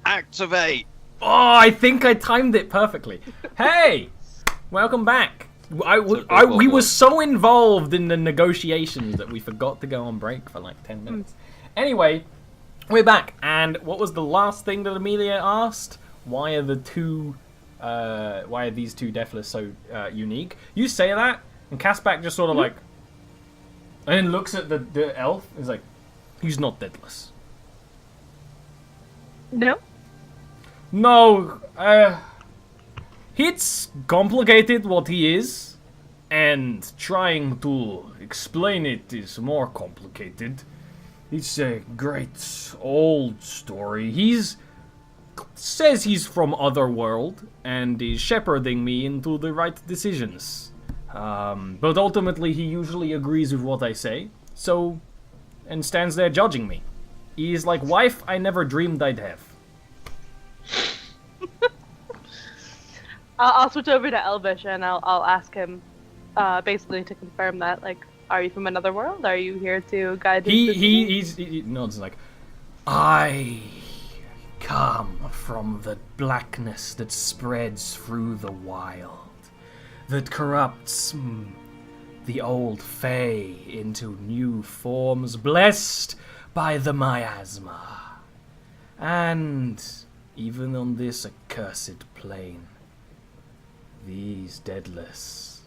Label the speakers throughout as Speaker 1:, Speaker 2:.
Speaker 1: Activate!
Speaker 2: Oh, I think I timed it perfectly. Hey! Welcome back. We were so involved in the negotiations that we forgot to go on break for like 10 minutes. Anyway, we're back. And what was the last thing that Amelia asked? Why are these two deathless so unique? You say that, and Caspak just sort of like, and then looks at the elf. He's like, he's not deathless.
Speaker 3: No.
Speaker 2: No, it's complicated what he is, and trying to explain it is more complicated. It's a great old story. Says he's from Otherworld, and is shepherding me into the right decisions. But ultimately he usually agrees with what I say, and stands there judging me. He's like wife I never dreamed I'd have.
Speaker 3: I'll switch over to Elvish and I'll ask him, basically to confirm that. Like, are you from another world? Are you here to guide?
Speaker 2: He nods like, I come from the blackness that spreads through the wild, that corrupts the old Fae into new forms, blessed by the miasma, and even on this accursed plane. These deadless,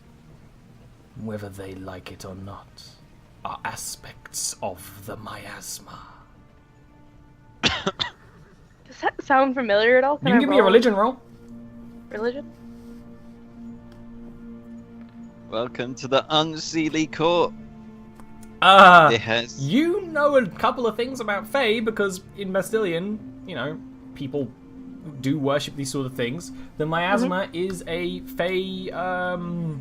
Speaker 2: whether they like it or not, are aspects of the miasma.
Speaker 3: Does that sound familiar at all?
Speaker 2: You can give me a religion roll.
Speaker 3: Religion?
Speaker 1: Welcome to the Unseelie Court.
Speaker 2: You know a couple of things about Fae because in Bastilian, people do worship these sort of things. The miasma is a Fae, an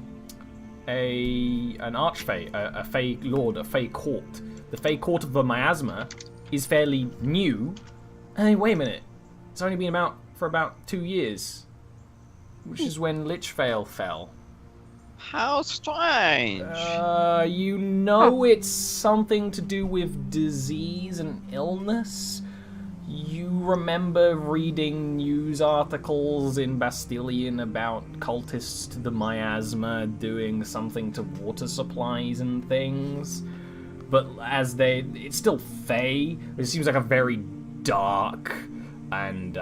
Speaker 2: archfey, a Fae lord, a Fae court. The Fae court of the miasma is fairly new. Hey, wait a minute. It's only been for about 2 years, which is when Lichvale fell.
Speaker 1: How strange.
Speaker 2: It's something to do with disease and illness. You remember reading news articles in Bastilian about cultists to the miasma doing something to water supplies and things. But it's still Fae. It seems like a very dark and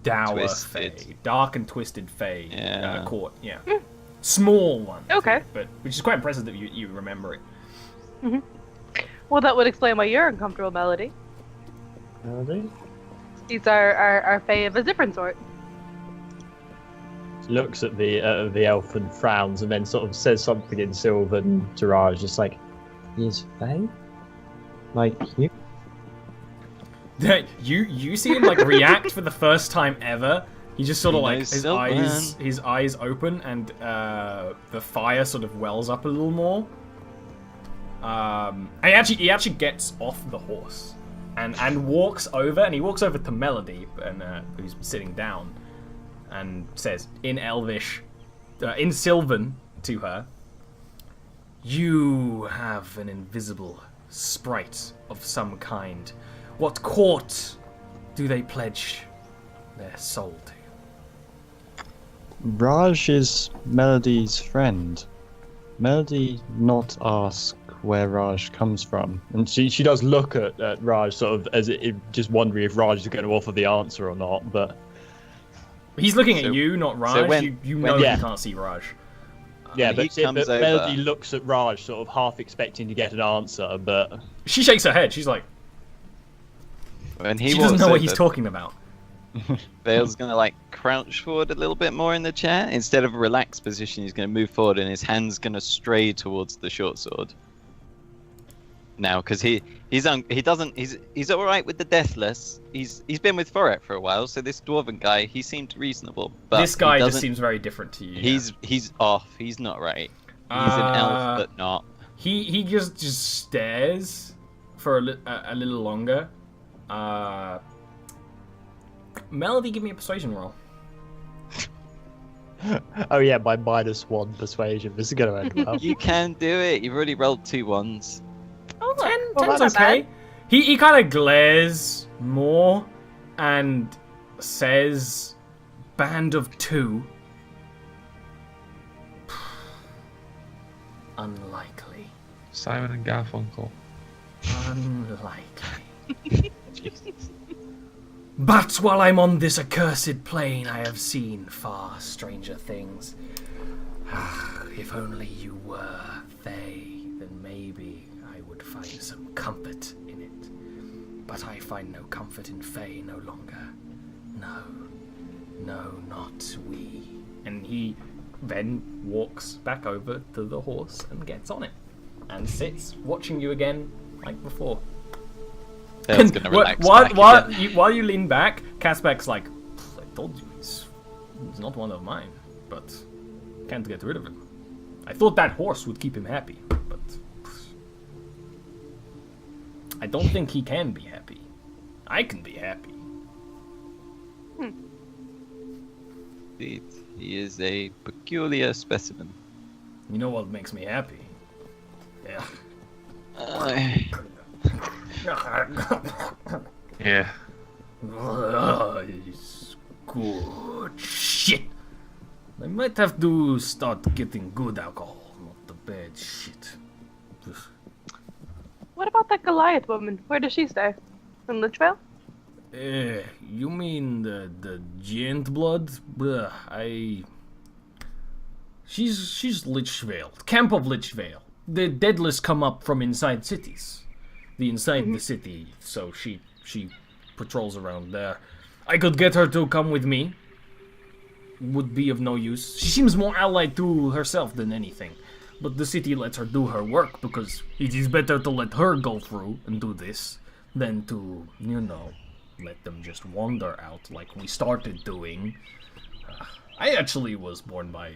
Speaker 2: dour Fae. Dark and twisted Fae court. Yeah. Small one.
Speaker 3: Okay.
Speaker 2: But which is quite impressive that you remember it.
Speaker 3: Mm-hmm. Well, that would explain why you're uncomfortable, Melody.
Speaker 4: Melody?
Speaker 3: These are Fae of a different sort.
Speaker 4: Looks at the elf and frowns, and then sort of says something in Sylvan to Raj, just like, "Is Fae like you?"
Speaker 2: you see him like react for the first time ever. He just sort of like his eyes open, and the fire sort of wells up a little more. And he actually gets off the horse. And walks over, to Melody, and who's sitting down, and says in Elvish, in Sylvan, to her, "You have an invisible sprite of some kind. What court do they pledge their soul to?"
Speaker 5: Raj is Melody's friend. Melody not ask where Raj comes from,
Speaker 4: and she does look at Raj sort of as if just wondering if Raj is going to offer the answer or not, but
Speaker 2: he's looking at you, not Raj. So you can't see Raj.
Speaker 4: Yeah, but Melody looks at Raj sort of half expecting to get an answer, but
Speaker 2: she shakes her head. She's like, she doesn't know what he's talking about.
Speaker 1: Vale's gonna crouch forward a little bit more in the chair. Instead of a relaxed position, he's gonna move forward, and his hand's gonna stray towards the short sword. Now, because he's all right with the deathless. He's been with Thoret for a while, so this dwarven guy, he seemed reasonable. But
Speaker 2: this guy just seems very different to you.
Speaker 1: He's off. He's not right. He's an elf, but not.
Speaker 2: He just stares for a little longer. Melody, give me a persuasion roll.
Speaker 4: Oh yeah, my -1 persuasion. This is gonna end well.
Speaker 1: You can do it. You've already rolled 2 1s.
Speaker 3: Oh,
Speaker 2: 10's okay. He kind of glares more, and says, "Band of 2." Unlikely.
Speaker 6: Simon and Garfunkel.
Speaker 2: Unlikely. But while I'm on this accursed plane, I have seen far stranger things. If only you were Fae, then maybe I would find some comfort in it. But I find no comfort in Fae no longer. No, not we. And he then walks back over to the horse and gets on it. And sits, watching you again, like before.
Speaker 1: Tail's gonna relax
Speaker 2: While you lean back, Casbek's like, I told you, he's not one of mine, but can't get rid of him. I thought that horse would keep him happy, but I don't think he can be happy. I can be happy.
Speaker 1: Indeed, he is a peculiar specimen.
Speaker 2: You know what makes me happy? Yeah.
Speaker 6: Yeah.
Speaker 2: It's good shit. I might have to start getting good alcohol, not the bad shit.
Speaker 3: What about that Goliath woman? Where does she stay? In Lichvale?
Speaker 2: You mean the giant blood? She's Lichvale, Camp of Lichvale. The deadless come up from inside cities. The city, so she patrols around there. I could get her to come with me. Would be of no use. She seems more allied to herself than anything. But the city lets her do her work because it is better to let her go through and do this than to, let them just wander out like we started doing. I actually was born by...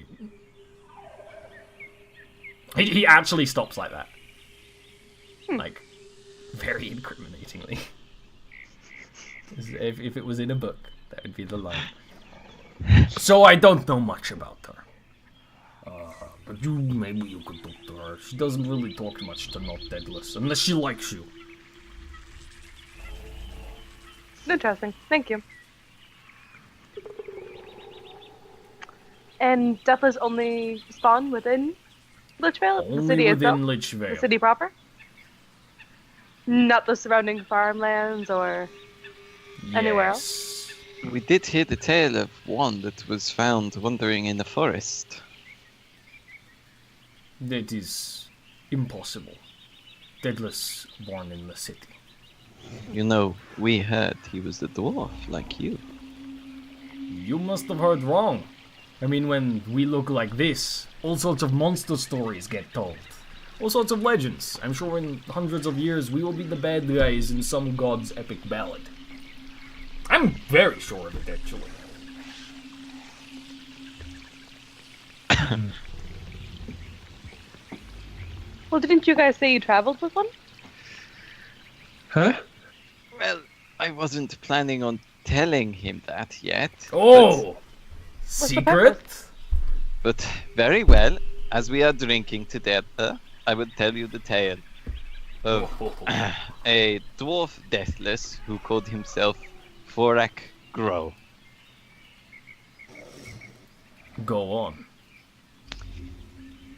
Speaker 2: He actually stops like that. Like, very incriminatingly. If it was in a book, that would be the line. So I don't know much about her. But maybe you could talk to her. She doesn't really talk much to Not Deadless, unless she likes you.
Speaker 3: Interesting. Thank you. And Deathless only spawn within Lichvale?
Speaker 2: Only
Speaker 3: the city
Speaker 2: within
Speaker 3: itself?
Speaker 2: Lichvale.
Speaker 3: The city proper? Not the surrounding farmlands or anywhere else?
Speaker 1: We did hear the tale of one that was found wandering in the forest.
Speaker 2: That is impossible. Deadless born in the city.
Speaker 1: We heard he was a dwarf, like you.
Speaker 2: You must have heard wrong. I mean, when we look like this, all sorts of monster stories get told. All sorts of legends. I'm sure in hundreds of years we will be the bad guys in some god's epic ballad. I'm very sure of it, actually.
Speaker 3: Well, didn't you guys say you traveled with one?
Speaker 6: Huh?
Speaker 1: Well, I wasn't planning on telling him that yet.
Speaker 2: Oh! Secret?
Speaker 1: But very well, as we are drinking together, I will tell you the tale of a dwarf deathless who called himself Forak Grow.
Speaker 2: Go on.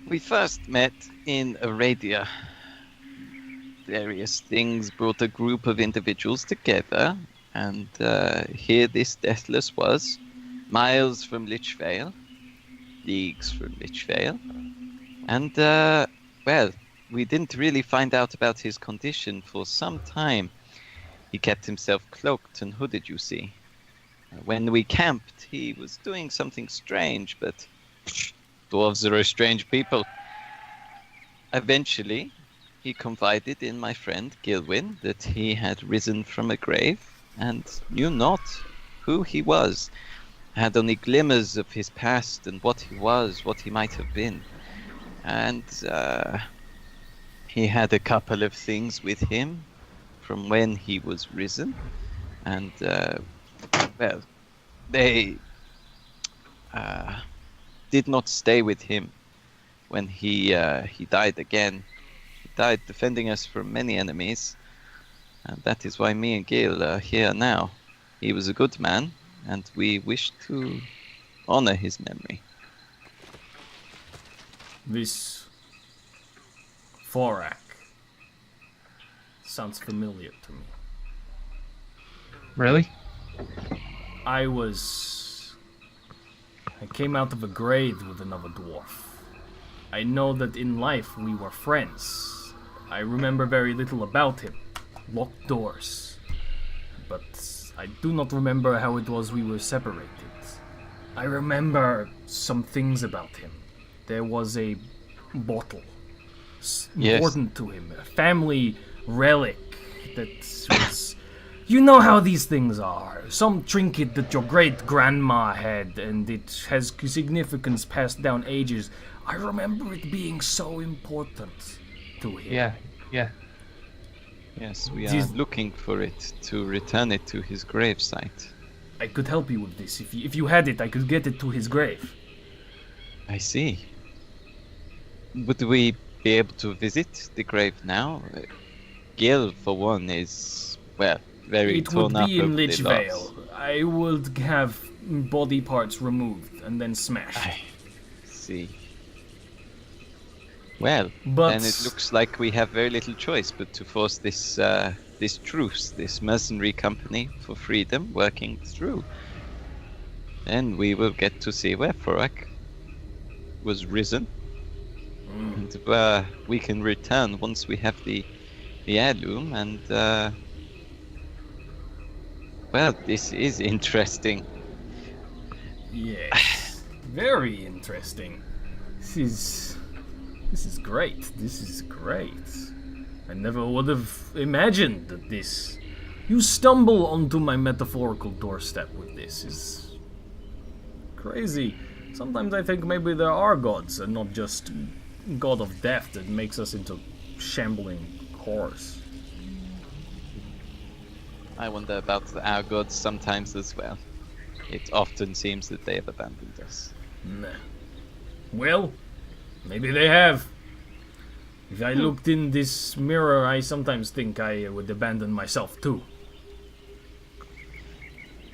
Speaker 1: We first met in Aradia. Various things brought a group of individuals together, and here this deathless was, miles from Lichvale, leagues from Lichvale, and well, we didn't really find out about his condition for some time. He kept himself cloaked and hooded, you see. When we camped, he was doing something strange, but dwarves are a strange people. Eventually, he confided in my friend Gilwyn that he had risen from a grave and knew not who he was, had only glimmers of his past and what he was, what he might have been. And he had a couple of things with him from when he was risen, and well, they did not stay with him when he died again. He died defending us from many enemies, and that is why me and Gil are here now. He was a good man, and we wish to honor his memory.
Speaker 2: This Forak sounds familiar to me.
Speaker 6: Really?
Speaker 2: I came out of a grave with another dwarf. I know that in life we were friends. I remember very little about him. Locked doors. But I do not remember how it was we were separated. I remember some things about him. There was a bottle.
Speaker 1: Yes.
Speaker 2: Important to him. A family relic that was... You know how these things are. Some trinket that your great-grandma had, and it has significance passed down ages. I remember it being so important to him.
Speaker 6: Yeah.
Speaker 1: Yes, we are
Speaker 2: This-
Speaker 1: looking for it to return it to his gravesite.
Speaker 2: I could help you with this. If you had it, I could get it to his grave.
Speaker 1: I see. Would we be able to visit the grave now? Gil, for one, is, well, very
Speaker 2: It would
Speaker 1: torn up
Speaker 2: be in
Speaker 1: over the
Speaker 2: Lichvale.
Speaker 1: loss.
Speaker 2: I would have body parts removed and then smashed.
Speaker 1: I see. Well,
Speaker 2: But
Speaker 1: then it looks like we have very little choice but to force this this truce, this mercenary company for freedom working through. Then we will get to see where Forak was risen. And we can return once we have the heirloom, and well, this is interesting.
Speaker 2: yes, very interesting. This is great. This is great. I never would have imagined that this. You stumble onto my metaphorical doorstep with this is crazy. Sometimes I think maybe there are gods and not just god of death that makes us into shambling horrors.
Speaker 1: I wonder about our gods sometimes as well. It often seems that they have abandoned us.
Speaker 2: Nah. Well, maybe they have. If I looked in this mirror, I sometimes think I would abandon myself too.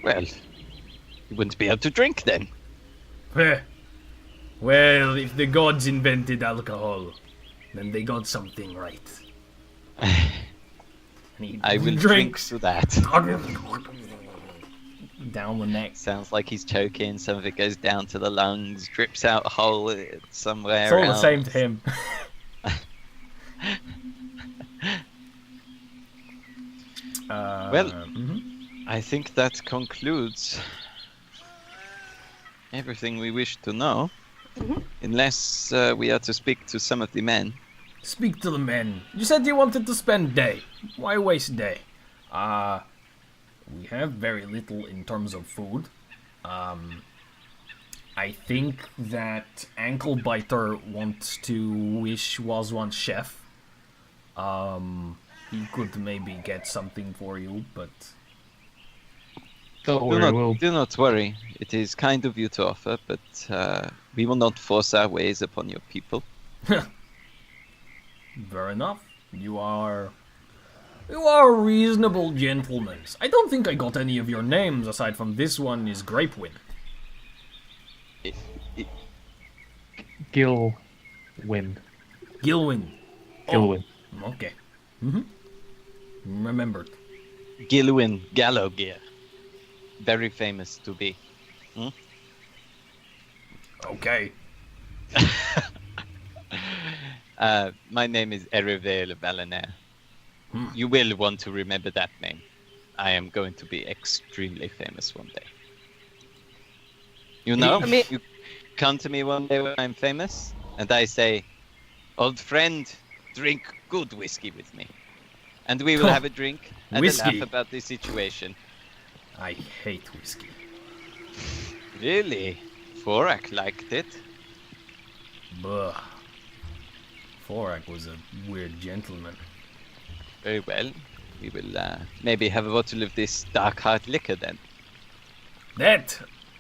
Speaker 1: Well, you wouldn't be able to drink then.
Speaker 2: Heh. Well, if the gods invented alcohol, then they got something right. And he
Speaker 1: I will drink
Speaker 2: drinks
Speaker 1: to that.
Speaker 2: down the neck.
Speaker 1: Sounds like he's choking, some of it goes down to the lungs, drips out a hole somewhere
Speaker 2: It's all the
Speaker 1: else.
Speaker 2: same to him.
Speaker 1: Well,
Speaker 2: mhm.
Speaker 1: I think that concludes everything we wish to know. Unless we are to speak to some of the men.
Speaker 2: Speak to the men. You said you wanted to spend day. Why waste day? We have very little in terms of food. I think that Ankle Biter wants to wish Wazwan chef. He could maybe get something for you, but
Speaker 6: Don't worry, we'll
Speaker 1: Do not worry. It is kind of you to offer, but we will not force our ways upon your people.
Speaker 2: fair enough. You are a reasonable gentleman. I don't think I got any of your names aside from this one is Grapewind.
Speaker 6: Gilwin.
Speaker 2: Gilwin.
Speaker 6: Gilwin.
Speaker 2: Okay. Mm-hmm. Remembered.
Speaker 1: Gilwin Gallowgear. Very famous to be.
Speaker 2: Okay.
Speaker 1: My name is Erivale Valanair.
Speaker 2: Hmm.
Speaker 1: You will want to remember that name. I am going to be extremely famous one day. You know,
Speaker 3: I mean-
Speaker 1: you come to me one day when I'm famous, and I say, "Old friend, drink good whiskey with me," and we will have a drink and a
Speaker 2: Whiskey?
Speaker 1: laugh about the situation.
Speaker 2: I hate whiskey.
Speaker 1: Really, Forak liked it.
Speaker 2: Buh. Forak was a weird gentleman.
Speaker 1: Very well. We will maybe have a bottle of this dark heart liquor then.
Speaker 2: That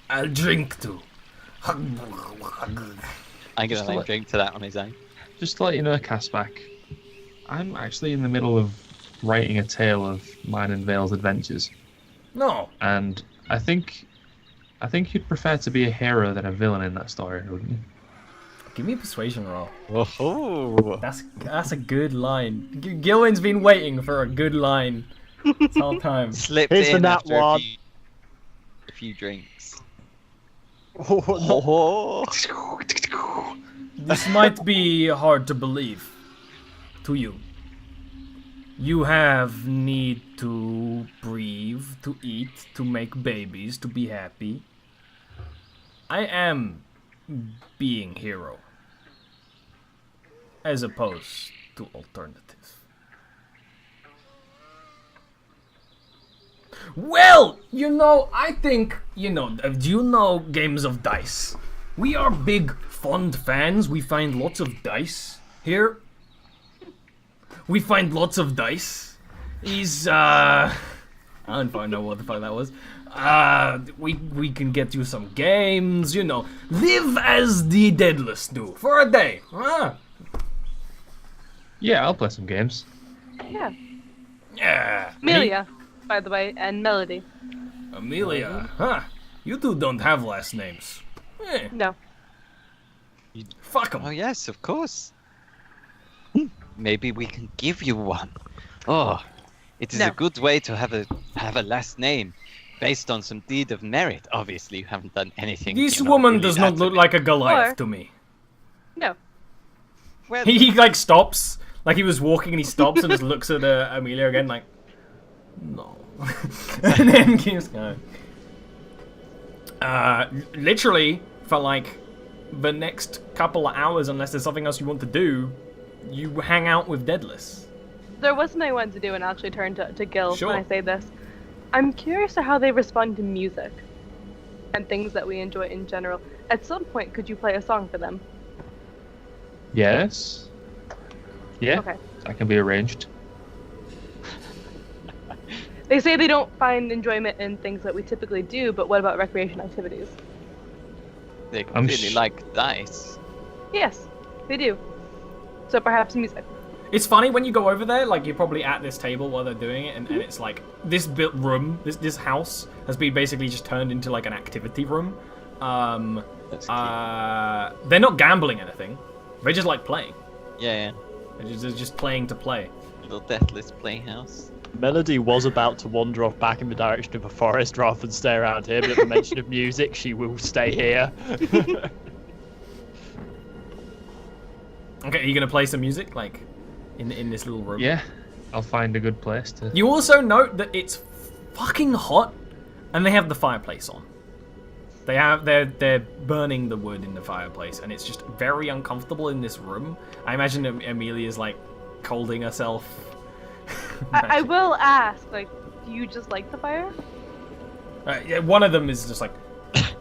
Speaker 2: I'll drink to.
Speaker 1: I'm
Speaker 6: Just
Speaker 1: gonna
Speaker 6: let-
Speaker 1: drink to that on his own.
Speaker 6: Just to let you know, Castback, I'm actually in the middle of writing a tale of mine and Vale's adventures.
Speaker 2: No.
Speaker 6: And I think you'd prefer to be a hero than a villain in that story, wouldn't you?
Speaker 2: Give me a persuasion roll.
Speaker 1: Oh,
Speaker 2: That's a good line. Gillen's been waiting for a good line this whole time.
Speaker 1: slipped
Speaker 4: Here's the
Speaker 1: in
Speaker 4: nat
Speaker 1: after
Speaker 4: one.
Speaker 1: a few drinks.
Speaker 4: Oh,
Speaker 1: Oh,
Speaker 2: This might be hard to believe to you. You have need to breathe, to eat, to make babies, to be happy. I am being hero, as opposed to alternative. Well, I think, do you know games of dice? We are big, fond fans. We find lots of dice here. We find lots of dice. I don't fucking know what the fuck that was. We can get you some games, Live as the Deadless do for a day.
Speaker 6: Yeah, I'll play some games.
Speaker 3: Yeah.
Speaker 2: Yeah.
Speaker 3: Amelia, by the way, and Melody.
Speaker 2: Amelia. Huh. You two don't have last names.
Speaker 3: No.
Speaker 2: Fuck 'em.
Speaker 1: oh yes, of course. Maybe we can give you one. Oh, it is
Speaker 3: No.
Speaker 1: a good way to have a last name, based on some deed of merit. Obviously, you haven't done anything.
Speaker 2: This woman
Speaker 1: really
Speaker 2: does not look like a Goliath
Speaker 3: Or-
Speaker 2: to me.
Speaker 3: No.
Speaker 1: Well,
Speaker 2: He like stops, like he was walking and he stops and just looks at Amelia again, like, no, and then keeps going. Literally for like the next couple of hours, unless there's something else you want to do, you hang out with Deadless.
Speaker 3: There was something I wanted to do and actually turn to Gil
Speaker 2: Sure.
Speaker 3: when I say this. I'm curious to how they respond to music and things that we enjoy in general. At some point, could you play a song for them?
Speaker 6: Yes. Yeah,
Speaker 3: Okay.
Speaker 6: that can be arranged.
Speaker 3: They say they don't find enjoyment in things that we typically do, but what about recreation activities?
Speaker 1: they
Speaker 6: I'm
Speaker 1: really like dice.
Speaker 3: Yes, they do. So perhaps music.
Speaker 2: It's funny when you go over there, like you're probably at this table while they're doing it, and it's like this built room, this house has been basically just turned into like an activity room.
Speaker 1: That's cute.
Speaker 2: They're not gambling anything; they just like playing.
Speaker 1: Yeah,
Speaker 2: They're just playing to play.
Speaker 1: little deathless playhouse.
Speaker 4: Melody was about to wander off back in the direction of a forest rather than stay around here, but at the mention of music, she will stay here.
Speaker 2: Okay, are you gonna play some music, like in this little room?
Speaker 6: Yeah, I'll find a good place to.
Speaker 2: You also note that it's fucking hot, and they have the fireplace on. They're burning the wood in the fireplace, and it's just very uncomfortable in this room. I imagine Amelia's like colding herself.
Speaker 3: I will ask, like, do you just like the fire?
Speaker 2: Yeah, one of them is just like,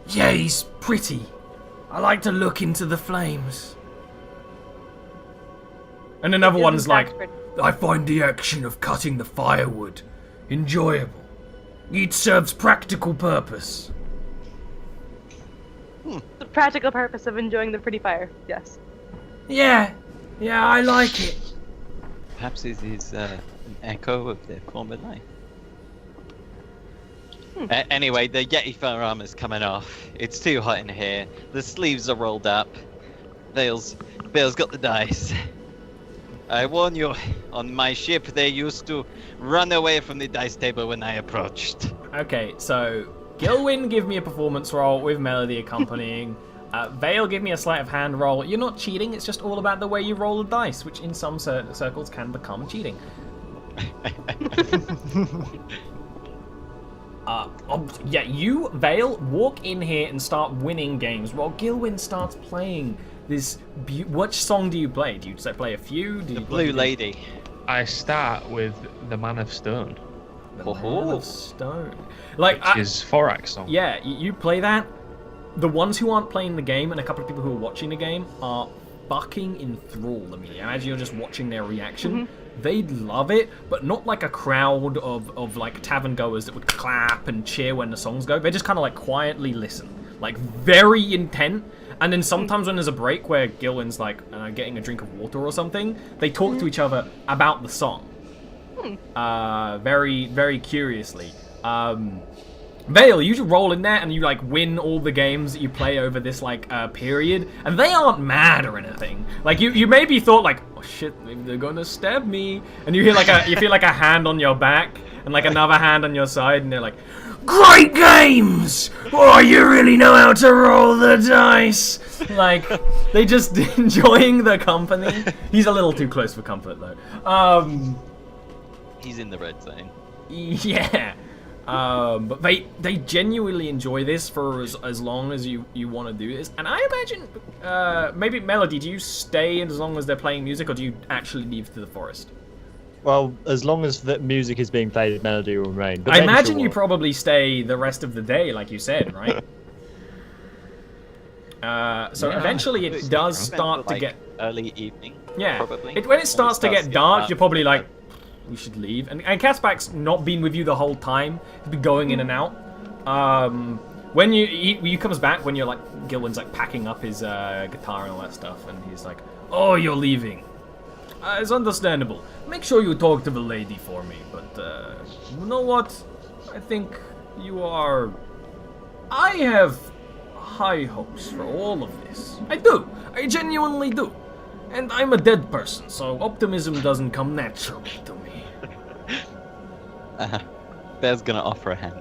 Speaker 2: yeah, he's pretty. I like to look into the flames. And another
Speaker 3: Isn't
Speaker 2: one's
Speaker 3: that
Speaker 2: like,
Speaker 3: pretty?
Speaker 2: I find the action of cutting the firewood enjoyable. It serves practical purpose.
Speaker 3: The practical purpose of enjoying the pretty fire, yes.
Speaker 2: Yeah, I like it.
Speaker 1: Perhaps it is an echo of their former life. Anyway, the Yeti fur armor's coming off. It's too hot in here. The sleeves are rolled up. Bale's got the dice. I warn you, on my ship they used to run away from the dice table when I approached.
Speaker 2: Okay, so Gilwyn, give me a performance roll with Melody accompanying. Vale, give me a sleight of hand roll. You're not cheating, it's just all about the way you roll the dice, which in some circles can become cheating. Yeah, you, Vale, walk in here and start winning games while Gilwyn starts playing this. What song do you play? Do you play a few?
Speaker 1: The Blue Lady.
Speaker 6: I start with the Man of Stone,
Speaker 2: The Man of Stone. Like,
Speaker 6: which is Forak's song.
Speaker 2: yeah, you play that. The ones who aren't playing the game and a couple of people who are watching the game are fucking enthralled. I mean, imagine you're just watching their reaction. They love it, but not like a crowd of like tavern goers that would clap and cheer when the songs go. They just kind of like quietly listen, like very intent. And then sometimes when there's a break where Gilwyn's like getting a drink of water or something, they talk to each other about the song. Very, very curiously. Vale, you roll in there and you like win all the games that you play over this like period, and they aren't mad or anything. Like you maybe thought like, oh shit, maybe they're gonna stab me, and you feel like a hand on your back and like another hand on your side, and they're like, great games! Oh, you really know how to roll the dice. Like they just enjoying the company. He's a little too close for comfort though.
Speaker 1: He's in the red zone.
Speaker 2: Yeah. But they genuinely enjoy this for as long as you want to do this. And I imagine, maybe Melody, do you stay as long as they're playing music, or do you actually leave to the forest?
Speaker 4: Well, as long as the music is being played, melody will remain. But
Speaker 2: I imagine you probably stay the rest of the day, like you said, right? So
Speaker 1: Yeah.
Speaker 2: eventually it does start to
Speaker 1: like,
Speaker 2: get...
Speaker 1: early evening.
Speaker 2: Yeah,
Speaker 1: probably.
Speaker 2: when it starts to get dark, you're probably like,
Speaker 1: dark.
Speaker 2: we should leave. And Caspak's not been with you the whole time. He's been going in and out. When he comes back, when you're like, Gilwin's like packing up his guitar and all that stuff, and he's like, oh, you're leaving. It's understandable. Make sure you talk to the lady for me, but you know what? I think you are... I have high hopes for all of this. I do. I genuinely do. And I'm a dead person, so optimism doesn't come naturally to me.
Speaker 1: Bear's gonna offer a hand.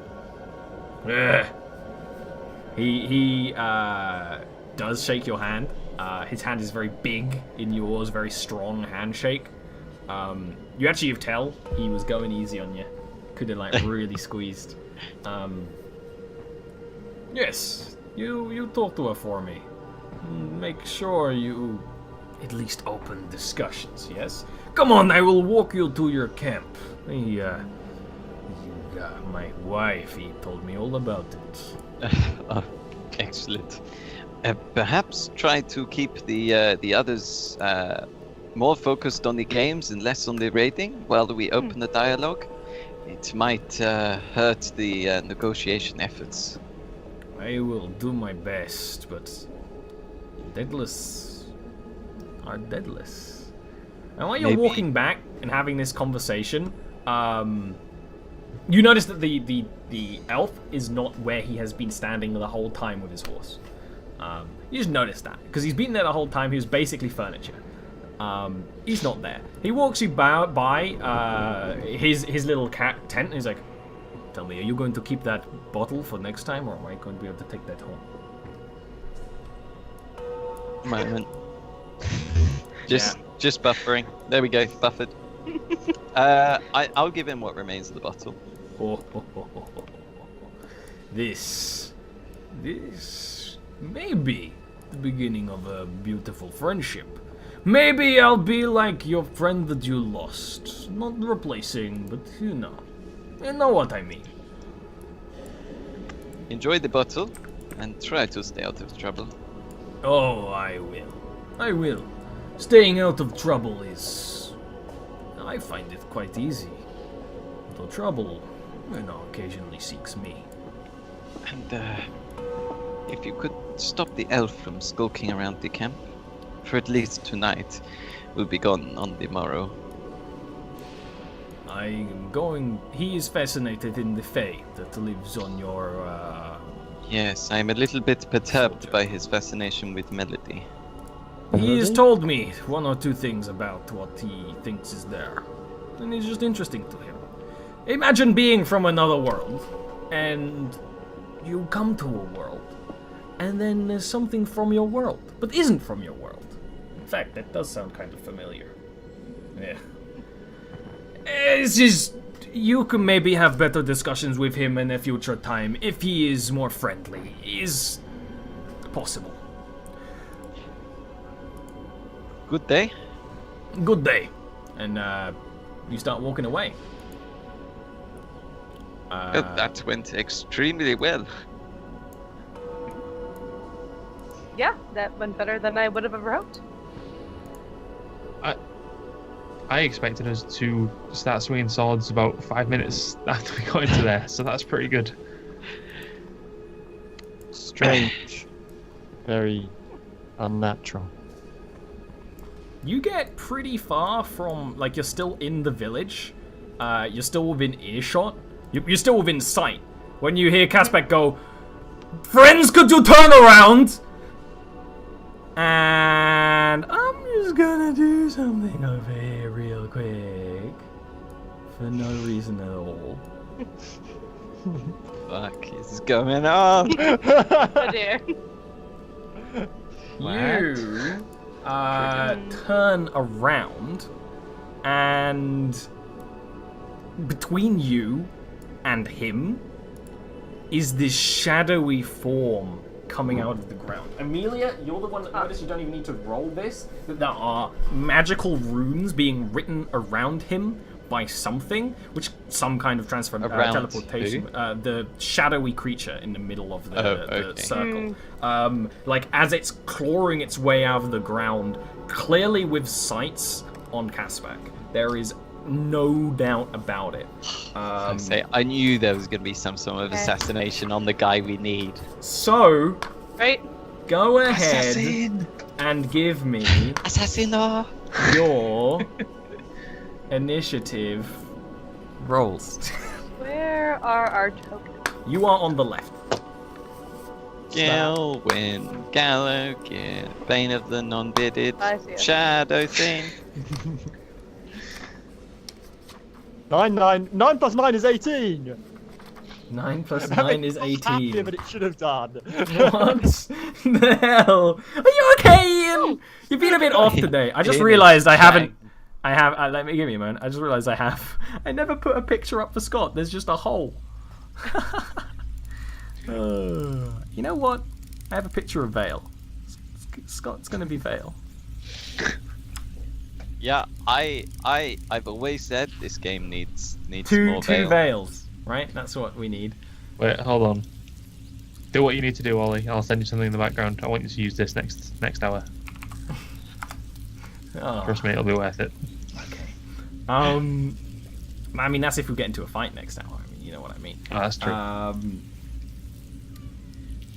Speaker 2: He does shake your hand. His hand is very big in yours, very strong handshake. You actually tell he was going easy on you. Could have like really squeezed. Yes, you talk to her for me. Make sure you at least open discussions, yes? Come on, I will walk you to your camp. My wife, he told me all about it.
Speaker 1: Oh, excellent. Perhaps try to keep the others more focused on the games and less on the raiding while we open the dialogue. It might hurt the negotiation efforts.
Speaker 2: I will do my best, but deadless are deadless. And while you're walking back and having this conversation, you notice that the elf is not where he has been standing the whole time with his horse. You just notice that, because he's been there the whole time. He was basically furniture. He's not there. He walks you by his little cat tent, and he's like, tell me, are you going to keep that bottle for next time, or am I going to be able to take that home?
Speaker 1: Moment. Just buffering. There we go, buffered. I'll give him what remains of the bottle.
Speaker 2: This may be the beginning of a beautiful friendship. Maybe I'll be like your friend that you lost. Not replacing, but you know what I mean.
Speaker 1: Enjoy the bottle and try to stay out of trouble.
Speaker 2: Oh, I will. Staying out of trouble is... I find it quite easy. Though trouble, occasionally seeks me.
Speaker 1: And if you could stop the elf from skulking around the camp, for at least tonight, we'll be gone on the morrow.
Speaker 2: He is fascinated in the Fae that lives on your,
Speaker 1: Yes, I'm a little bit perturbed by his fascination with melody.
Speaker 2: He has told me one or two things about what he thinks is there. And it's just interesting to him. Imagine being from another world, and you come to a world, and then there's something from your world, but isn't from your world. In fact, that does sound kind of familiar. Yeah. It's just... You can maybe have better discussions with him in a future time if he is more friendly. Is possible.
Speaker 1: Good day.
Speaker 2: Good day. And you start walking away.
Speaker 1: Well, that went extremely well.
Speaker 3: Yeah, that went better than I would have ever hoped.
Speaker 6: I expected us to start swinging swords about 5 minutes after we got into there, so that's pretty good.
Speaker 5: Strange. Very unnatural.
Speaker 2: You get pretty far from, like, you're still in the village. You're still within earshot. You're still within sight. When you hear Kaspek go, "Friends, could you turn around?" And I'm just gonna do something over here real quick. For no reason at all.
Speaker 1: Fuck is going on?
Speaker 3: Oh dear.
Speaker 2: You turn around, and between you and him is this shadowy form coming out of the ground. Amelia, you're the one that noticed you don't even need to roll this, that there are magical runes being written around him by something, which some kind of teleportation. The shadowy creature in the middle of the circle. Like as it's clawing its way out of the ground, clearly with sights on Kaspek. There is no doubt about it.
Speaker 1: I knew there was going to be some sort of assassination on the guy we need.
Speaker 2: So,
Speaker 3: Right?
Speaker 2: go ahead and give me
Speaker 1: Assassino!
Speaker 2: your initiative rolls.
Speaker 3: Where are our tokens?
Speaker 2: You are on the left.
Speaker 1: Gilwyn, Gallo, Bane of the non-bearded
Speaker 3: I see it.
Speaker 1: shadow thing.
Speaker 4: 9 plus 9 is 18.
Speaker 2: 9 plus 9 is 18.
Speaker 4: Happier than it should have done.
Speaker 2: What the hell? Are you okay, Ian? You've been a bit off today. I just realised I haven't. Let me give me a moment. I just realised I never put a picture up for Scott. There's just a hole. You know what? I have a picture of Vale. Scott's gonna be Vale.
Speaker 1: Yeah, I've always said this game needs
Speaker 2: Two
Speaker 1: more Vale.
Speaker 2: Vales, right? That's what we need.
Speaker 6: Wait, hold on. Do what you need to do, Ollie. I'll send you something in the background. I want you to use this next hour.
Speaker 2: Oh.
Speaker 6: Trust me, it'll be worth it.
Speaker 2: Okay. I mean, that's if we get into a fight next hour. I mean, you know what I mean.
Speaker 6: Oh, that's true.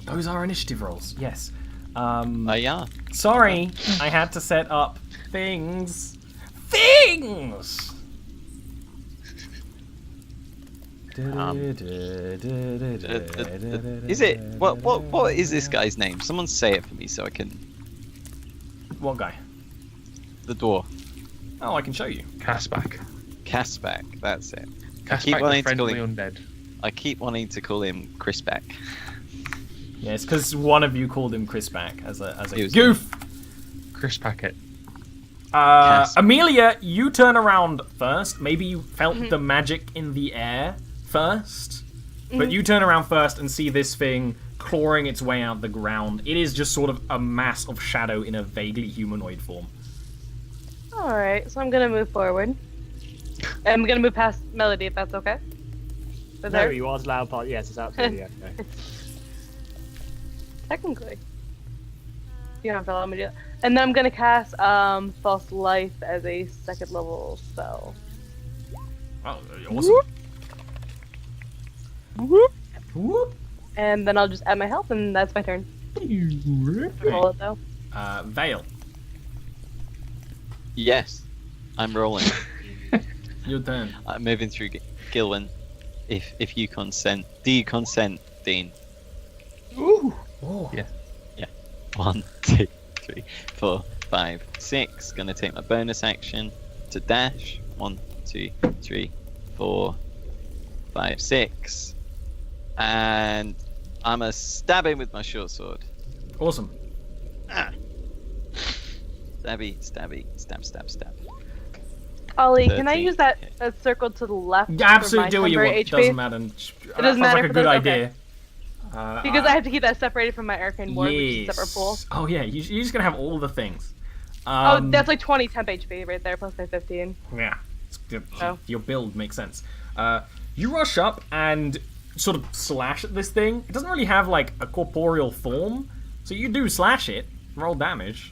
Speaker 2: Those are initiative rolls. Yes.
Speaker 1: Yeah.
Speaker 2: Sorry, I had to set up things. Things.
Speaker 1: Is it what is this guy's name? Someone say it for me so I can.
Speaker 2: What guy?
Speaker 1: The dwarf.
Speaker 2: Oh, I can show you.
Speaker 6: Kaspek.
Speaker 1: Kaspek, that's it.
Speaker 6: Kaspek the friendly undead.
Speaker 1: I keep wanting to call him Crispek.
Speaker 2: Yeah, it's because one of you called him Chris back as a
Speaker 1: He was
Speaker 2: goof.
Speaker 6: Chris Packet.
Speaker 2: Amelia, you turn around first. Maybe you felt the magic in the air first, but you turn around first and see this thing clawing its way out of the ground. It is just sort of a mass of shadow in a vaguely humanoid form.
Speaker 3: Alright, so I'm gonna move forward. I'm gonna move past Melody if that's okay. Is
Speaker 4: No,
Speaker 3: there-
Speaker 4: you was loud part. Yes, it's absolutely okay.
Speaker 3: Technically. You don't have to allow me to do that. And then I'm gonna cast False Life as a second level spell.
Speaker 2: Oh, awesome. Whoop.
Speaker 3: And then I'll just add my health and that's my turn. Roll it though.
Speaker 2: Vale,
Speaker 1: Yes, I'm rolling.
Speaker 2: your turn.
Speaker 1: I'm moving through Gilwyn. If you consent, do you consent, Dean?
Speaker 2: Oh.
Speaker 6: Yeah.
Speaker 1: 1, 2, 3, 4, 5, 6. Gonna take my bonus action to dash. 1, 2, 3, 4, 5, 6. And I'm a stab him with my short sword.
Speaker 2: Awesome.
Speaker 1: Stabby, stabby, stab, stab, stab.
Speaker 3: Ollie, can I
Speaker 1: 13.
Speaker 3: use that circle to the left?
Speaker 2: Yeah, absolutely do
Speaker 3: for my
Speaker 2: what you want.
Speaker 3: temporary HP?
Speaker 2: Doesn't matter. That
Speaker 3: doesn't matter
Speaker 2: sounds like a
Speaker 3: for
Speaker 2: good
Speaker 3: those?
Speaker 2: idea.
Speaker 3: Because I have to keep that separated from my arcane ward, which is a separate pool.
Speaker 2: Oh yeah, you're just gonna have all the things.
Speaker 3: Oh, that's like 20 temp HP right there, plus my 15.
Speaker 2: Yeah. It's good.
Speaker 3: Oh.
Speaker 2: Your build makes sense. You rush up and sort of slash at this thing. It doesn't really have like a corporeal form, so you do slash it. Roll damage.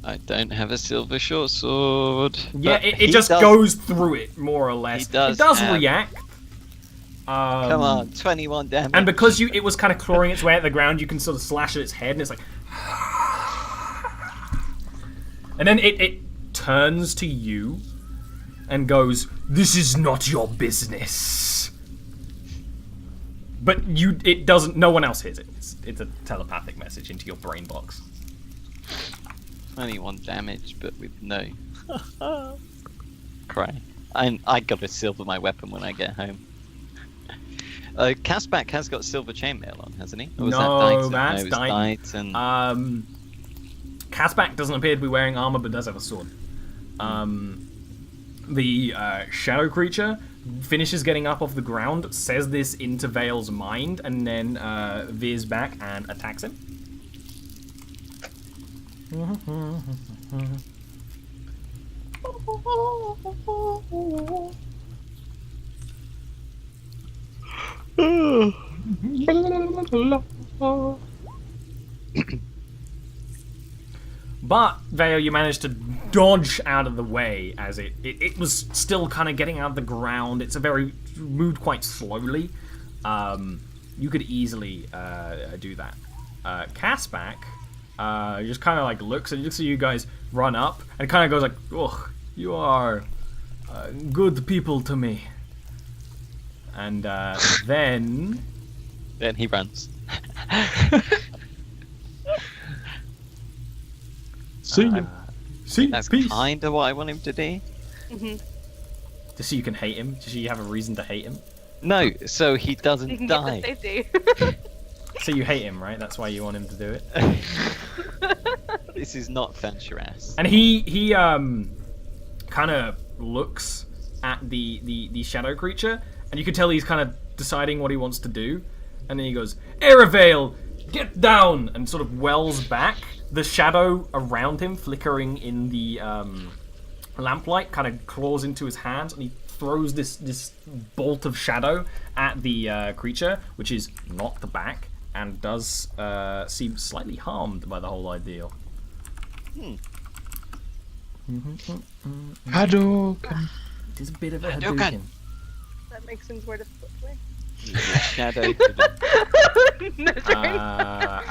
Speaker 1: I don't have a silver short sword.
Speaker 2: Yeah,
Speaker 1: but
Speaker 2: it
Speaker 1: he
Speaker 2: just
Speaker 1: does-
Speaker 2: goes through it more or less.
Speaker 1: He does
Speaker 2: it does
Speaker 1: have-
Speaker 2: react.
Speaker 1: Come on, 21 damage.
Speaker 2: And because it was kind of clawing its way at the ground, you can sort of slash at its head, and it's like, and then it turns to you, and goes, "This is not your business." But it doesn't. No one else hears it. It's a telepathic message into your brain box.
Speaker 1: 21 damage, but with no cry. I gotta silver my weapon when I get home. Caspac has got silver chainmail on, hasn't he? Or was
Speaker 2: No,
Speaker 1: that
Speaker 2: that's
Speaker 1: Dighton.
Speaker 2: Caspac doesn't appear to be wearing armor, but does have a sword. The shadow creature finishes getting up off the ground, says this into Vale's mind, and then veers back and attacks him. But, Vale, you managed to dodge out of the way as it was still kind of getting out of the ground. It's moved quite slowly. You could easily do that. Caspac just kind of like looks at you guys run up and kind of goes like, "Oh, you are good people to me." And then
Speaker 1: he runs.
Speaker 5: See you. See,
Speaker 1: That's
Speaker 5: peace.
Speaker 1: kind of what I want him to do.
Speaker 2: just so you can hate him, just so you have a reason to hate him.
Speaker 1: No, so he
Speaker 3: You
Speaker 1: doesn't
Speaker 3: can
Speaker 1: die.
Speaker 3: get the safety.
Speaker 2: So you hate him, right? That's why you want him to do it.
Speaker 1: This is not Fenshirass.
Speaker 2: And he kind of looks at the shadow creature, and you can tell he's kind of deciding what he wants to do. And then he goes, "Eravale, get down!" and sort of wells back. The shadow around him, flickering in the lamplight, kind of claws into his hands, and he throws this bolt of shadow at the creature, which is not the back, and does seem slightly harmed by the whole ordeal.
Speaker 5: Hadouken.
Speaker 2: It is a bit of a
Speaker 1: Hadouken.
Speaker 2: Hadouken.
Speaker 3: That makes things more difficult for me.
Speaker 1: Shadow.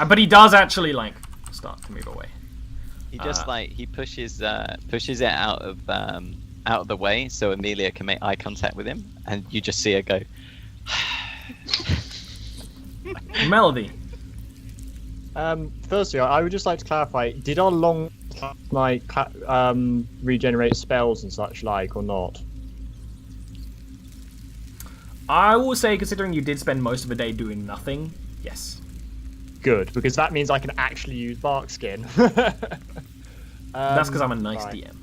Speaker 2: But he does actually like start to move away.
Speaker 1: He just he pushes it out of the way so Amelia can make eye contact with him, and you just see her go.
Speaker 2: Melody.
Speaker 4: Firstly, I would just like to clarify: did our long regenerate spells and such like, or not?
Speaker 2: I will say, considering you did spend most of the day doing nothing, yes.
Speaker 4: Good, because that means I can actually use bark skin.
Speaker 2: That's because I'm a nice
Speaker 4: right.
Speaker 2: DM.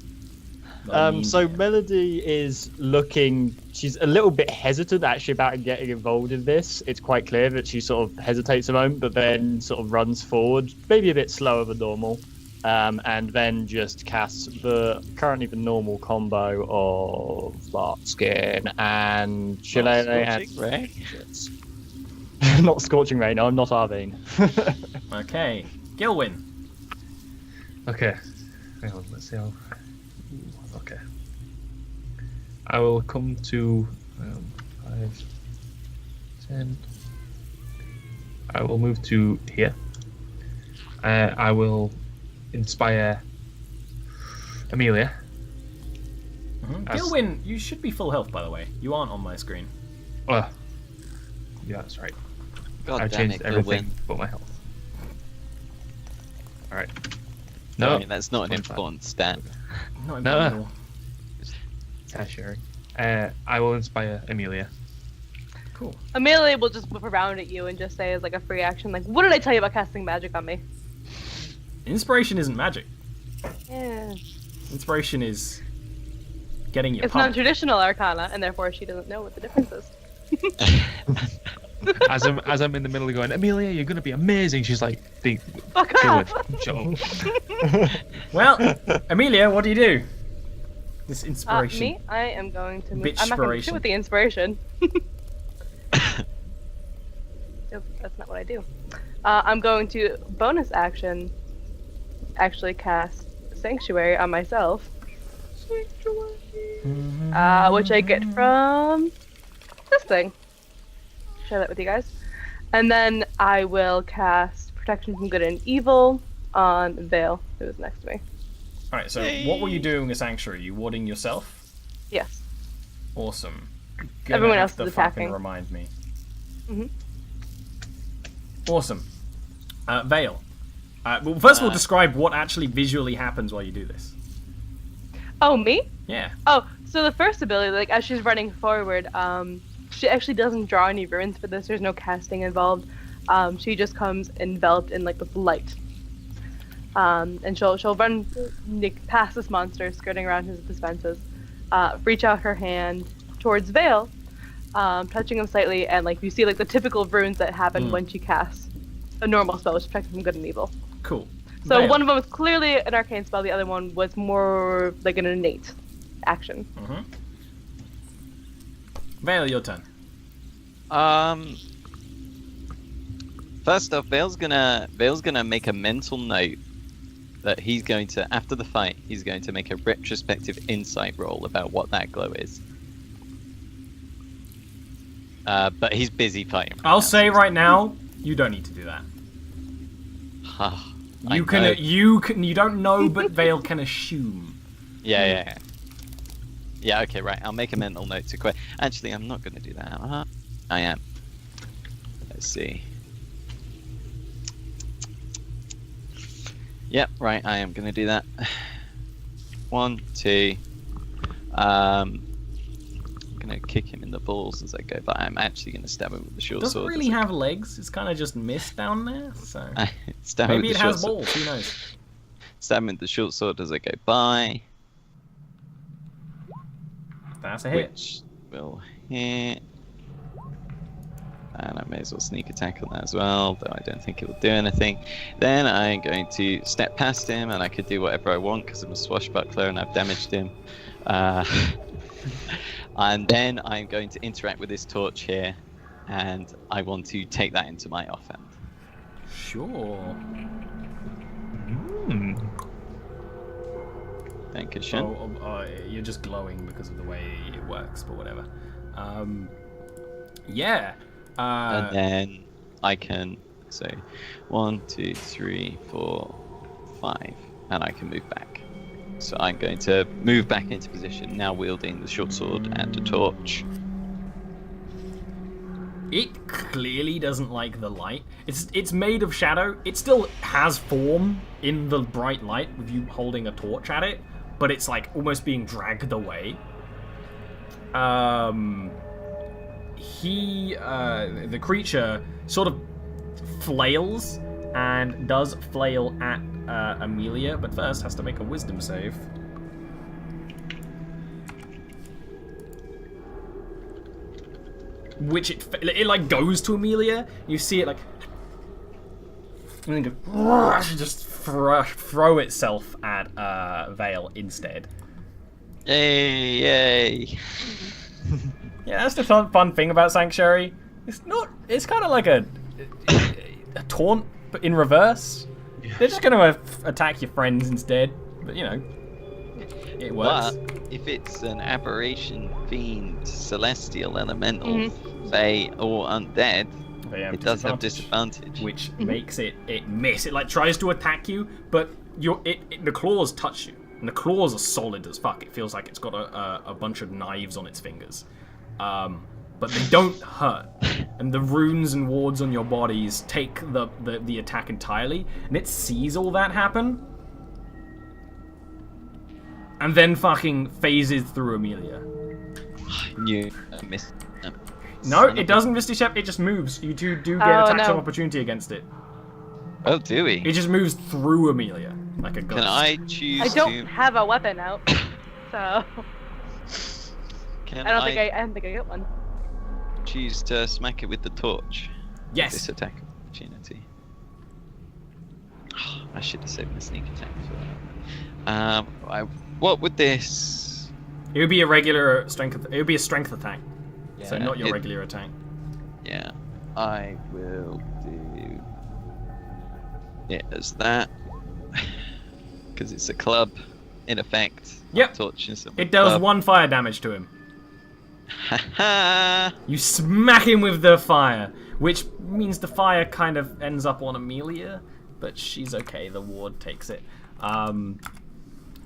Speaker 2: Not a mean
Speaker 4: So
Speaker 2: DM.
Speaker 4: Melody is looking. She's a little bit hesitant actually about getting involved in this. It's quite clear that she sort of hesitates a moment, but then sort of runs forward, maybe a bit slower than normal, and then just casts currently the normal combo of bark skin and Shillelagh and
Speaker 1: Scorching Ray?
Speaker 4: not Scorching Ray. No, I'm not Arvine.
Speaker 2: Okay, Gilwyn.
Speaker 6: Okay. Hang on, let's see how. Okay. I will come to 5, 10. I will move to here. I will inspire Amelia. As-
Speaker 2: Gilwyn, you should be full health, by the way. You aren't on my screen.
Speaker 6: Yeah, that's right.
Speaker 1: God
Speaker 6: I
Speaker 1: damn
Speaker 6: changed
Speaker 1: it,
Speaker 6: everything
Speaker 1: Gilwyn.
Speaker 6: but my health. Alright.
Speaker 1: No,
Speaker 6: No,
Speaker 1: that's not an
Speaker 6: 25.
Speaker 1: important stat.
Speaker 2: Not
Speaker 6: No.
Speaker 2: important at all.
Speaker 6: Sure. I will inspire Amelia.
Speaker 2: Cool.
Speaker 3: Amelia will just whip around at you and just say as like a free action, like, "What did I tell you about casting magic on me?"
Speaker 2: Inspiration isn't magic.
Speaker 3: Yeah.
Speaker 2: Inspiration is getting your
Speaker 3: It's
Speaker 2: pump.
Speaker 3: non-traditional arcana, and therefore she doesn't know what the difference is.
Speaker 6: As I'm in the middle of going, Amelia, you're gonna be amazing. She's like,
Speaker 3: Fuck off!
Speaker 6: Shut up.
Speaker 2: Well, Amelia, what do you do? This inspiration.
Speaker 3: Me? I am going to move.
Speaker 2: Bitch
Speaker 3: I'm not going to
Speaker 2: inspiration.
Speaker 3: shoot with the inspiration. Nope, that's not what I do. I'm going to bonus action actually cast Sanctuary on myself. Which I get from this thing. Share that with you guys. And then I will cast Protection from Good and Evil on Vale, who is next to me.
Speaker 2: Alright, so what were you doing with Sanctuary? You warding yourself?
Speaker 3: Yes.
Speaker 2: Awesome.
Speaker 3: Everyone
Speaker 2: Gonna
Speaker 3: else
Speaker 2: have to
Speaker 3: is
Speaker 2: fucking
Speaker 3: attacking.
Speaker 2: remind me.
Speaker 3: Mhm.
Speaker 2: Awesome. Vale. Well, first of all, describe what actually visually happens while you do this.
Speaker 3: Oh, me?
Speaker 2: Yeah.
Speaker 3: Oh, so the first ability, like as she's running forward, she actually doesn't draw any runes for this. There's no casting involved. She just comes enveloped in like with light. And she'll run past this monster, skirting around his defenses, reach out her hand towards Vale, touching him slightly, and like you see like the typical runes that happen when she casts a normal spell, which protects from good and evil.
Speaker 2: Cool.
Speaker 3: So
Speaker 2: Vale.
Speaker 3: one of them was clearly an arcane spell. The other one was more like an innate action.
Speaker 2: Vale, your turn.
Speaker 1: First off, Vale's gonna make a mental note that he's going to, after the fight, he's going to make a retrospective insight roll about what that glow is. But he's busy fighting.
Speaker 2: I'll say right now, you don't need to do that. You don't know, but Vale can assume.
Speaker 1: Yeah. Okay, right. I'll make a mental note to quit. Actually, I'm not going to do that. I am. Let's see. Yep, right. I am going to do that. 1, 2. I'm going to kick him in the balls as I go, but I'm actually going to stab him with the short
Speaker 2: Doesn't
Speaker 1: sword.
Speaker 2: really have legs. It's kind of just mist down there. So
Speaker 1: Stab him
Speaker 2: maybe
Speaker 1: with
Speaker 2: it
Speaker 1: the
Speaker 2: has
Speaker 1: short sword.
Speaker 2: balls. Who knows?
Speaker 1: Stab him with the short sword as I go by.
Speaker 2: That's a hit.
Speaker 1: Which will hit. And I may as well sneak attack on that as well, though I don't think it will do anything. Then I'm going to step past him, and I could do whatever I want because I'm a swashbuckler and I've damaged him. And then I'm going to interact with this torch here, and I want to take that into my offhand.
Speaker 2: Sure.
Speaker 1: Thank you, Shin.
Speaker 2: You're just glowing because of the way it works, but whatever. Yeah.
Speaker 1: And then I can say 1, 2, 3, 4, 5, and I can move back. So I'm going to move back into position, now wielding the short sword and a torch.
Speaker 2: It clearly doesn't like the light. It's made of shadow. It still has form in the bright light with you holding a torch at it, but it's like almost being dragged away. The creature sort of flails and does flail at Amelia, but first has to make a wisdom save. Which it like goes to Amelia. You see it like, and then go, just throw itself at Vale instead.
Speaker 1: Yay!
Speaker 2: Yeah, that's the fun thing about Sanctuary. It's kind of like a taunt, but in reverse. They're just going to attack your friends instead, but you know, it works.
Speaker 1: But if it's an aberration, fiend, celestial, elemental, fae, or undead, it does have disadvantage.
Speaker 2: Which makes it miss. It like tries to attack you, but the claws touch you, and the claws are solid as fuck. It feels like it's got a bunch of knives on its fingers. But they don't hurt, and the runes and wards on your bodies take the attack entirely, and it sees all that happen, and then fucking phases through Amelia.
Speaker 1: You missed.
Speaker 2: No, it doesn't Misty Step, it just moves. You do get attacks of opportunity against it.
Speaker 1: Oh, do we?
Speaker 2: It just moves through Amelia, like a ghost.
Speaker 1: Can I choose
Speaker 3: I don't have a weapon out, so I don't think I get one.
Speaker 1: Choose to smack it with the torch?
Speaker 2: Yes.
Speaker 1: This attack opportunity. I should have saved the sneak attack for that. What would this?
Speaker 2: It would be a regular strength. It would be a strength attack,
Speaker 1: Yeah,
Speaker 2: so not your regular attack.
Speaker 1: Yeah, I will do it as that because it's a club, in effect.
Speaker 2: Yep.
Speaker 1: Torches.
Speaker 2: It does 1 fire damage to him. You smack him with the fire, which means the fire kind of ends up on Amelia, but she's okay. The ward takes it. And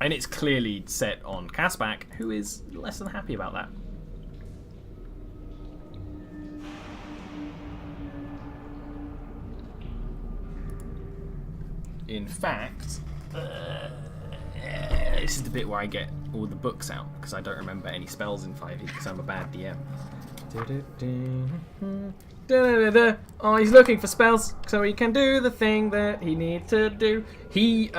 Speaker 2: And it's clearly set on Caspac, who is less than happy about that. In fact, this is the bit where I get all the books out, because I don't remember any spells in 5e, because I'm a bad DM. Oh, he's looking for spells so he can do the thing that he needs to do. He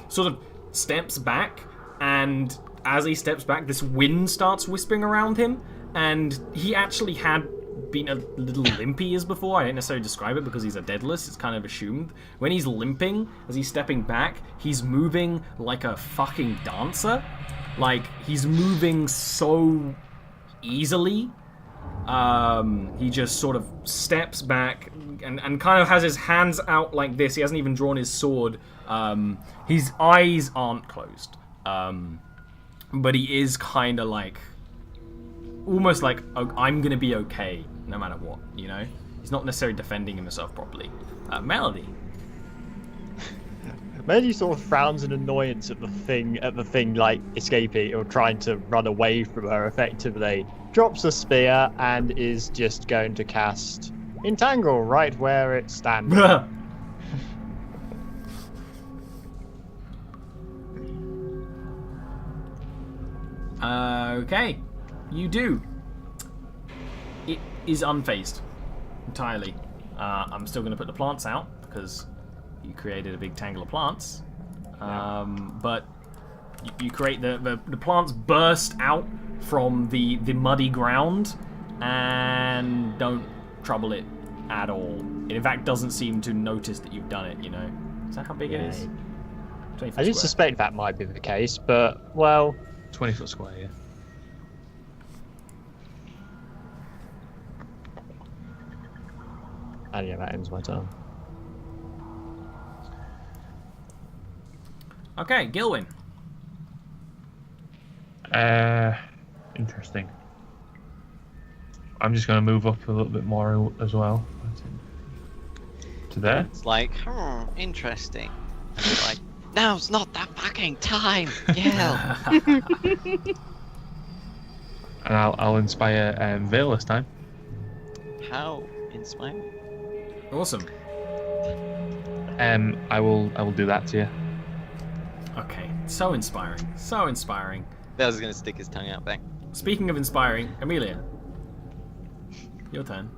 Speaker 2: sort of steps back, and as he steps back, this wind starts whispering around him, and he actually had been a little limpy as before. I don't necessarily describe it because he's a deadless, it's kind of assumed. When he's limping, as he's stepping back, he's moving like a fucking dancer. Like, he's moving so easily. He just sort of steps back and kind of has his hands out like this. He hasn't even drawn his sword. His eyes aren't closed. But he is kind of like, almost like, oh, I'm gonna be okay no matter what, you know? He's not necessarily defending himself properly. Melody.
Speaker 4: Melody sort of frowns in annoyance at the thing like escaping or trying to run away from her effectively. Drops a spear and is just going to cast Entangle right where it's standing.
Speaker 2: Okay. You do. It is unfazed. Entirely. I'm still going to put the plants out, because you created a big tangle of plants. But you create the plants burst out from the muddy ground and don't trouble it at all. It in fact doesn't seem to notice that you've done it, you know. Is that how big it is? 20 foot
Speaker 4: I did
Speaker 2: square.
Speaker 4: suspect that might be the case, but, well...
Speaker 6: 20 foot square, yeah.
Speaker 4: And yeah, that ends my turn.
Speaker 2: Okay, Gilwyn.
Speaker 6: Interesting. I'm just going to move up a little bit more as well. To there.
Speaker 1: It's like, interesting. And you're like, now's not the fucking time. Yeah.
Speaker 6: And I'll inspire Vale this time.
Speaker 1: How inspiring.
Speaker 2: Awesome.
Speaker 6: I will do that to you.
Speaker 2: Okay, so inspiring. So inspiring.
Speaker 1: Vale's gonna stick his tongue out back.
Speaker 2: Speaking of inspiring, Amelia. Your turn.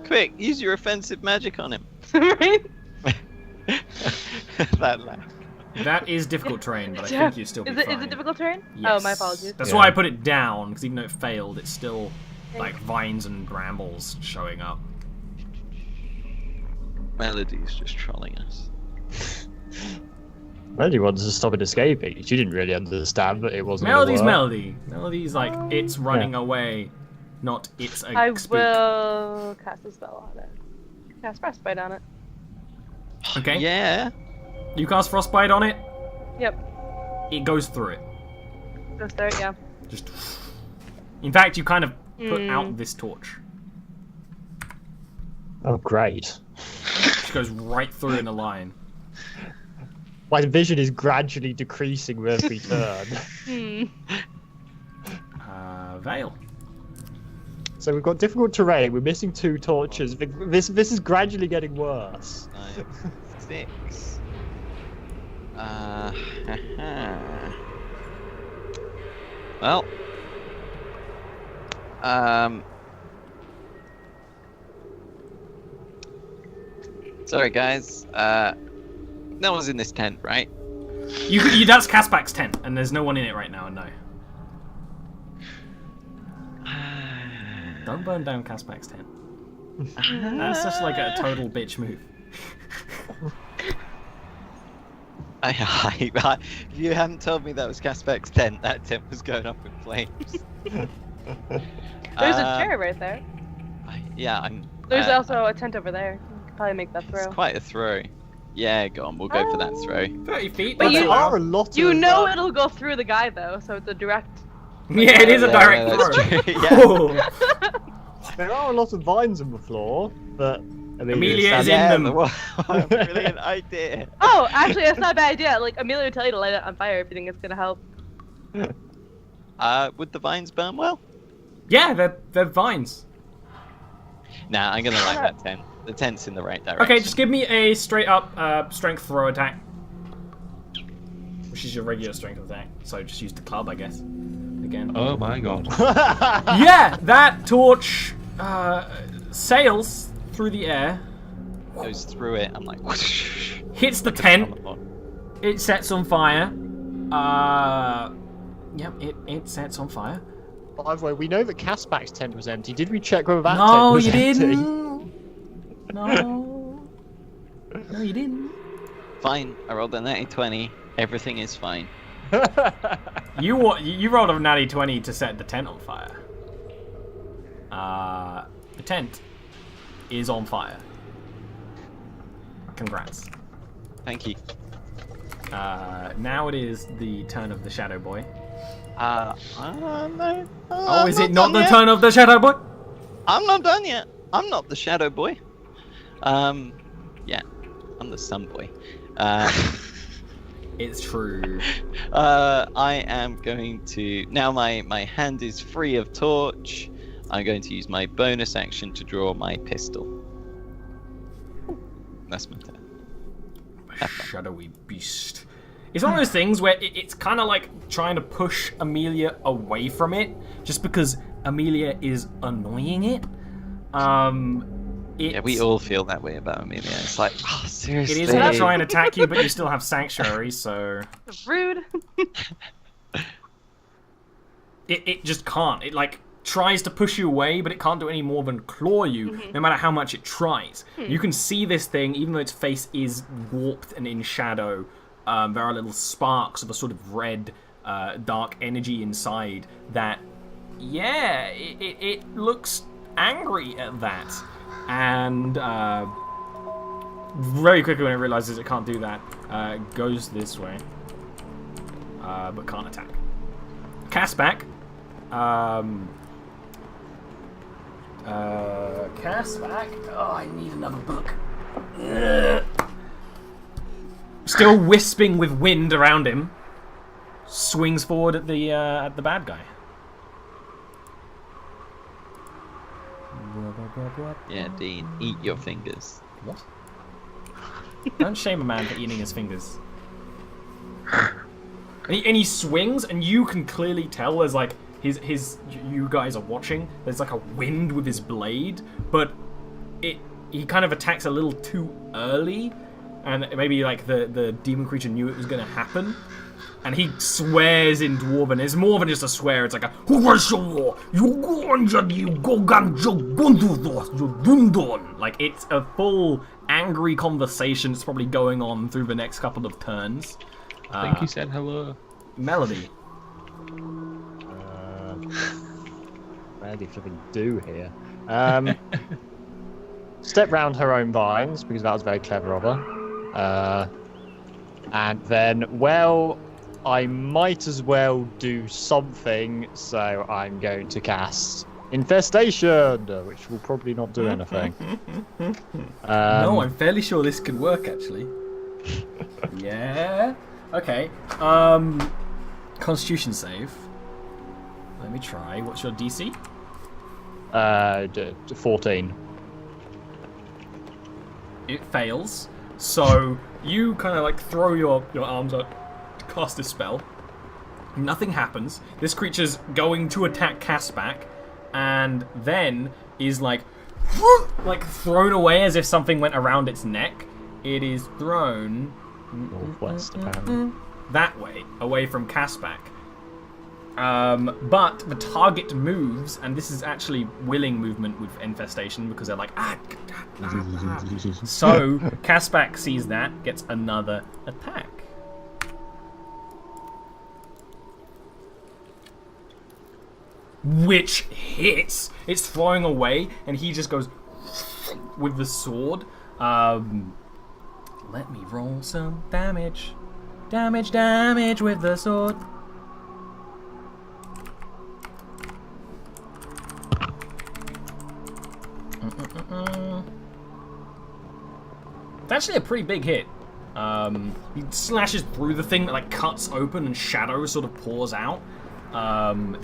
Speaker 1: Quick, use your offensive magic on him.
Speaker 3: Right?
Speaker 1: That laugh.
Speaker 2: That is difficult terrain, but I think you still be
Speaker 3: Is
Speaker 2: fine.
Speaker 3: it difficult terrain?
Speaker 2: Yes.
Speaker 3: Oh, my apologies.
Speaker 2: That's why I put it down, because even though it failed, it's still like vines and brambles showing up.
Speaker 1: Melody's just trolling us.
Speaker 4: Melody wanted to stop it escaping. She didn't really understand that it wasn't
Speaker 2: Melody's
Speaker 4: gonna work.
Speaker 2: Melody. Melody's like, it's running away, not it's a
Speaker 3: I
Speaker 2: spook.
Speaker 3: will cast a spell on it. Cast Frostbite on it.
Speaker 2: Okay.
Speaker 1: Yeah.
Speaker 2: You cast Frostbite on it,
Speaker 3: Yep.
Speaker 2: it goes through it.
Speaker 3: Go start, yeah.
Speaker 2: Just. In fact, you kind of put out this torch.
Speaker 4: Oh, great.
Speaker 2: It goes right through in a line.
Speaker 4: My vision is gradually decreasing with every turn.
Speaker 2: Vale.
Speaker 4: So we've got difficult terrain. We're missing 2 torches. This is gradually getting worse.
Speaker 1: 5, 6. Well. Sorry, guys. No one's in this tent, right?
Speaker 2: You that's Caspac's tent, and there's no one in it right now, no. Don't burn down Caspac's tent. That's just like a total bitch move.
Speaker 1: If you hadn't told me that was Caspac's tent, that tent was going up in flames.
Speaker 3: There's a chair right there. There's also a tent over there. You could probably make that throw.
Speaker 1: It's quite a throw. Yeah, go on, we'll go for that throw.
Speaker 2: 30 feet.
Speaker 3: But
Speaker 2: that's
Speaker 3: you
Speaker 2: allowed.
Speaker 4: are a lot
Speaker 3: You
Speaker 4: of,
Speaker 3: know it'll go through the guy though, so it's a direct.
Speaker 2: Yeah, it is a direct
Speaker 1: that's
Speaker 2: throw.
Speaker 1: true, yeah.
Speaker 2: Oh.
Speaker 4: There are a lot of vines on the floor, but
Speaker 2: Amelia is
Speaker 1: Yeah,
Speaker 2: in them.
Speaker 1: what a brilliant idea.
Speaker 3: Oh, actually, that's not a bad idea. Like, Amelia would tell you to light it on fire if you think it's gonna help.
Speaker 1: Would the vines burn well?
Speaker 2: Yeah, they're vines.
Speaker 1: Nah, I'm gonna like that tent. The tent's in the right direction.
Speaker 2: Okay, just give me a straight up strength throw attack. Which is your regular strength attack. So just use the club, I guess. Again.
Speaker 6: Oh my god.
Speaker 2: Yeah, that torch sails through the air,
Speaker 1: Goes through it. I'm like, whoosh.
Speaker 2: hits the tent, it sets on fire. Yep, it sets on fire.
Speaker 4: By the way, we know that Casbach's tent was empty. Did we check whether that tent
Speaker 2: No,
Speaker 4: was
Speaker 2: you
Speaker 4: empty?
Speaker 2: didn't. No. No, you didn't.
Speaker 1: Fine. I rolled a natty 20. Everything is fine.
Speaker 2: You rolled a natty 20 to set the tent on fire. The tent is on fire. Congrats.
Speaker 1: Thank you.
Speaker 2: Now it is the turn of the Shadow Boy.
Speaker 1: No.
Speaker 2: Oh, is it not the turn of the Shadow Boy?
Speaker 1: I'm not done yet. I'm not the Shadow Boy. Yeah, I'm the Sun Boy.
Speaker 2: It's true.
Speaker 1: I am going to now. My hand is free of torch. I'm going to use my bonus action to draw my pistol. That's my turn.
Speaker 2: Shadowy beast. It's one of those things where it's kind of like trying to push Amelia away from it, just because Amelia is annoying it.
Speaker 1: Yeah, we all feel that way about Amelia. It's like, oh, seriously.
Speaker 2: It is going to try and attack you, but you still have Sanctuary, so...
Speaker 3: Rude.
Speaker 2: It just can't. It, like, tries to push you away, but it can't do any more than claw you, no matter how much it tries. You can see this thing, even though its face is warped and in shadow, there are little sparks of a sort of red, dark energy inside that, yeah, it looks angry at that. And very quickly when it realizes it can't do that, goes this way, but can't attack. Casbach. Casbach. Oh, I need another book. Still wisping with wind around him, swings forward at the bad guy.
Speaker 1: Yeah, Dean, eat your fingers.
Speaker 2: What? Don't shame a man for eating his fingers. And he swings, and you can clearly tell there's like you guys are watching. There's like a wind with his blade, but he kind of attacks a little too early, and maybe like the demon creature knew it was going to happen. And he swears in Dwarven. It's more than just a swear. It's like a... Like, it's a full angry conversation that's probably going on through the next couple of turns.
Speaker 6: I think he said hello.
Speaker 2: Melody.
Speaker 4: Where do you flipping do here? Step round her own vines, because that was very clever of her. And then, well... I might as well do something, so I'm going to cast Infestation, which will probably not do anything.
Speaker 2: No, I'm fairly sure this could work, actually. Yeah. Okay. Constitution save. Let me try. What's your DC?
Speaker 4: 14.
Speaker 2: It fails. So you kind of like throw your arms up. Cast a spell. Nothing happens. This creature's going to attack Casbach, and then is like thrown away as if something went around its neck. It is thrown
Speaker 4: Northwest, apparently.
Speaker 2: that way, away from Casbach. But the target moves, and this is actually willing movement with Infestation because they're like So Casbach sees that, gets another attack. Which hits. It's throwing away, and he just goes with the sword. Let me roll some damage. Damage with the sword. It's actually a pretty big hit. He slashes through the thing that like cuts open and shadow sort of pours out.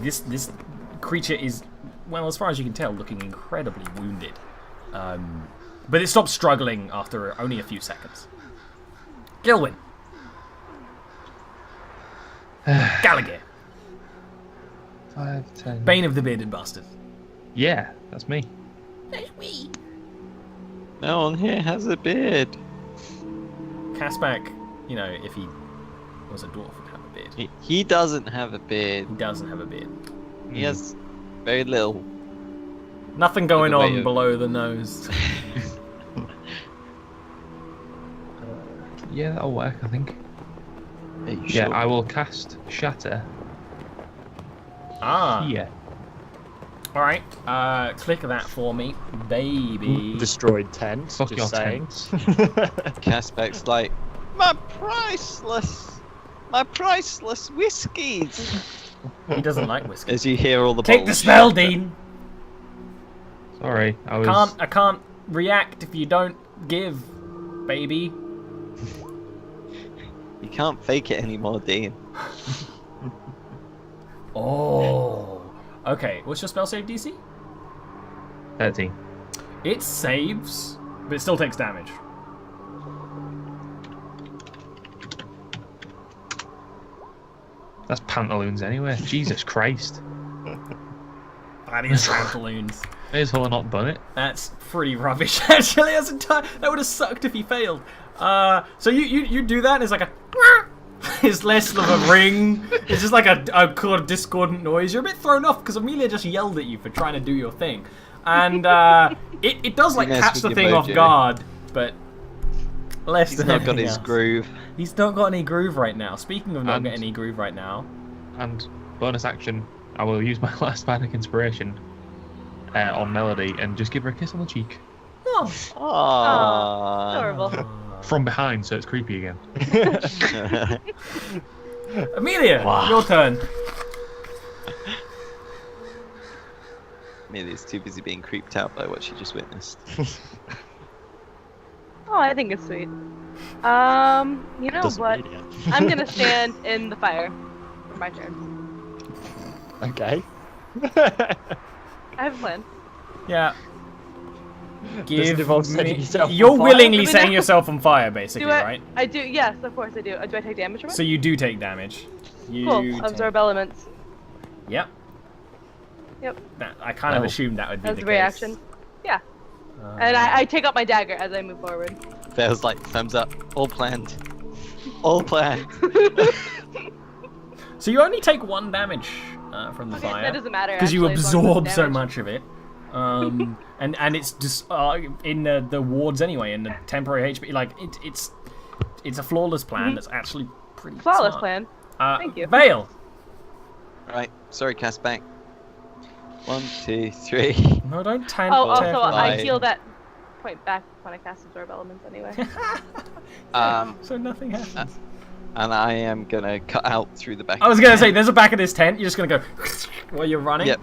Speaker 2: This creature is, well, as far as you can tell, looking incredibly wounded. But it stops struggling after only a few seconds. Gilwyn. Gallagher.
Speaker 6: 5, 10.
Speaker 2: Bane of the Bearded Bastard.
Speaker 6: Yeah, that's me.
Speaker 1: No one here has a beard.
Speaker 2: Caspac, you know, if he was a dwarf, would have a beard.
Speaker 1: He doesn't have a beard.
Speaker 2: He doesn't have a beard.
Speaker 1: He has very little.
Speaker 2: Nothing going
Speaker 1: By the way
Speaker 2: on
Speaker 1: of-
Speaker 2: below the nose.
Speaker 6: Yeah, that'll work, I think.
Speaker 1: Are you
Speaker 6: Yeah,
Speaker 1: sure?
Speaker 6: I will cast Shatter
Speaker 2: Ah.
Speaker 6: here.
Speaker 2: Alright, click that for me, baby.
Speaker 4: Destroyed tent.
Speaker 6: Fuck
Speaker 4: just
Speaker 6: your
Speaker 4: saying.
Speaker 6: tents.
Speaker 1: Caspec's like, my priceless whiskies.
Speaker 2: He doesn't like whiskey.
Speaker 1: As you hear all the
Speaker 2: Take the
Speaker 1: bottles
Speaker 2: spell,
Speaker 1: shatter.
Speaker 2: Dean.
Speaker 6: Sorry, I was.
Speaker 2: I can't react if you don't give, baby.
Speaker 1: You can't fake it anymore, Dean.
Speaker 2: Oh. Okay, what's your spell save DC?
Speaker 6: 13.
Speaker 2: It saves, but it still takes damage.
Speaker 6: That's pantaloons anyway. Jesus Christ.
Speaker 2: That is pantaloons.
Speaker 6: May as well not done it.
Speaker 2: That's pretty rubbish, actually. That would have sucked if he failed. So you do that, and it's like a... It's less of a ring. It's just like a kind of discordant noise. You're a bit thrown off because Amelia just yelled at you for trying to do your thing. And it does like
Speaker 1: messed
Speaker 2: catch
Speaker 1: with
Speaker 2: the
Speaker 1: your
Speaker 2: thing off
Speaker 1: mojo.
Speaker 2: guard, but less
Speaker 1: He's
Speaker 2: than
Speaker 1: not got
Speaker 2: anything
Speaker 1: his
Speaker 2: else.
Speaker 1: groove.
Speaker 2: He's not got any groove right now. Speaking of not
Speaker 6: And-
Speaker 2: getting any groove right now,
Speaker 6: And bonus action, I will use my last Manic Inspiration on Melody and just give her a kiss on the cheek.
Speaker 2: oh,
Speaker 1: Aww.
Speaker 3: Adorable.
Speaker 6: From behind, so it's creepy again.
Speaker 2: Amelia, your turn.
Speaker 1: Amelia's too busy being creeped out by what she just witnessed.
Speaker 3: Oh, I think it's sweet. You know
Speaker 4: Doesn't
Speaker 3: what?
Speaker 4: really,
Speaker 3: I'm gonna stand in the fire for my turn.
Speaker 4: Okay.
Speaker 3: I have a plan.
Speaker 2: Yeah.
Speaker 4: Does it involve setting yourself on
Speaker 2: You're
Speaker 4: fire?
Speaker 2: willingly
Speaker 3: I mean,
Speaker 2: setting yourself on fire, basically,
Speaker 3: Do I?
Speaker 2: right?
Speaker 3: I do. Yes, of course I do. Do I take damage from it?
Speaker 2: So you do take damage. You
Speaker 3: Cool.
Speaker 2: take-
Speaker 3: Absorb elements.
Speaker 2: Yep.
Speaker 3: Yep.
Speaker 2: I kind of
Speaker 6: Oh.
Speaker 2: assumed that would be
Speaker 3: That's
Speaker 2: the
Speaker 3: the
Speaker 2: case.
Speaker 3: reaction. Yeah. And I take out my dagger as I move forward.
Speaker 1: Feels like thumbs up. All planned. All planned.
Speaker 2: So you only take 1 damage from the
Speaker 3: Okay,
Speaker 2: fire.
Speaker 3: that doesn't matter.
Speaker 2: Because you
Speaker 3: actually, as long as
Speaker 2: absorb
Speaker 3: it's
Speaker 2: so
Speaker 3: damage.
Speaker 2: much of it. And it's just in the wards anyway, in the temporary HP. Like it's a flawless plan. That's actually pretty
Speaker 3: Flawless
Speaker 2: smart.
Speaker 3: plan. Thank you.
Speaker 2: Vale.
Speaker 1: Right, sorry, Caspec. 1, 2, 3.
Speaker 2: No, don't tan.
Speaker 3: Oh, also,
Speaker 2: tear
Speaker 3: I
Speaker 1: Fine.
Speaker 3: heal that point back when I cast absorb elements anyway.
Speaker 2: So nothing happens.
Speaker 1: And I am gonna cut out through the back.
Speaker 2: I was gonna say, there's a back of this tent. You're just gonna go while you're running.
Speaker 1: Yep.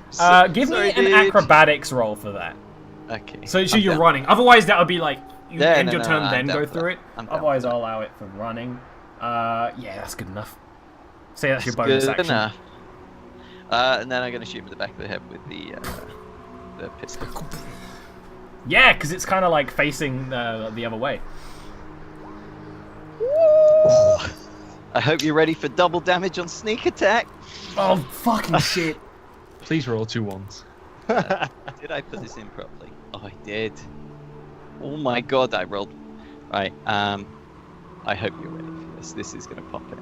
Speaker 2: Give
Speaker 1: Sorry,
Speaker 2: me an
Speaker 1: dude.
Speaker 2: acrobatics roll for that.
Speaker 1: Okay.
Speaker 2: So
Speaker 1: I'm
Speaker 2: you're
Speaker 1: down.
Speaker 2: running. Otherwise, that would be like you
Speaker 1: Yeah,
Speaker 2: end
Speaker 1: no,
Speaker 2: your
Speaker 1: no,
Speaker 2: turn,
Speaker 1: I'm
Speaker 2: then
Speaker 1: down
Speaker 2: go
Speaker 1: for
Speaker 2: through
Speaker 1: that.
Speaker 2: it.
Speaker 1: I'm down
Speaker 2: Otherwise,
Speaker 1: for
Speaker 2: I'll allow it for running. Yeah, that's good enough. Say that's your bonus
Speaker 1: Good
Speaker 2: action.
Speaker 1: enough. And then I'm gonna shoot him in the back of the head with the pistol.
Speaker 2: Yeah, because it's kind of like facing the other way.
Speaker 1: I hope you're ready for double damage on sneak attack.
Speaker 2: Oh fucking shit!
Speaker 6: Please roll 2 ones.
Speaker 1: Did I put this in properly? Oh, I did. Oh my god, I rolled. Right. I hope you're ready for this. This is gonna pop it.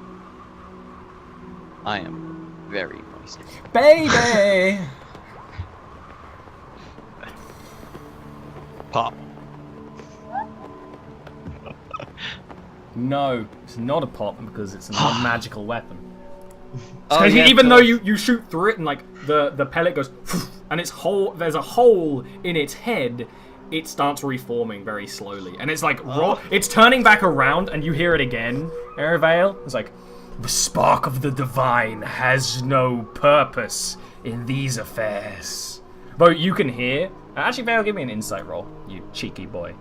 Speaker 1: I am very moist.
Speaker 2: Baby.
Speaker 1: Pop.
Speaker 2: No, it's not a pop because it's a non-magical weapon.
Speaker 1: Oh,
Speaker 2: Because
Speaker 1: yeah, of
Speaker 2: even though
Speaker 1: course.
Speaker 2: you shoot through it and like the pellet goes and there's a hole in its head, it starts reforming very slowly and it's like it's turning back around and you hear it again. Arivale, it's like the spark of the divine has no purpose in these affairs. But you can hear. Actually, Vale, give me an insight roll, you cheeky boy.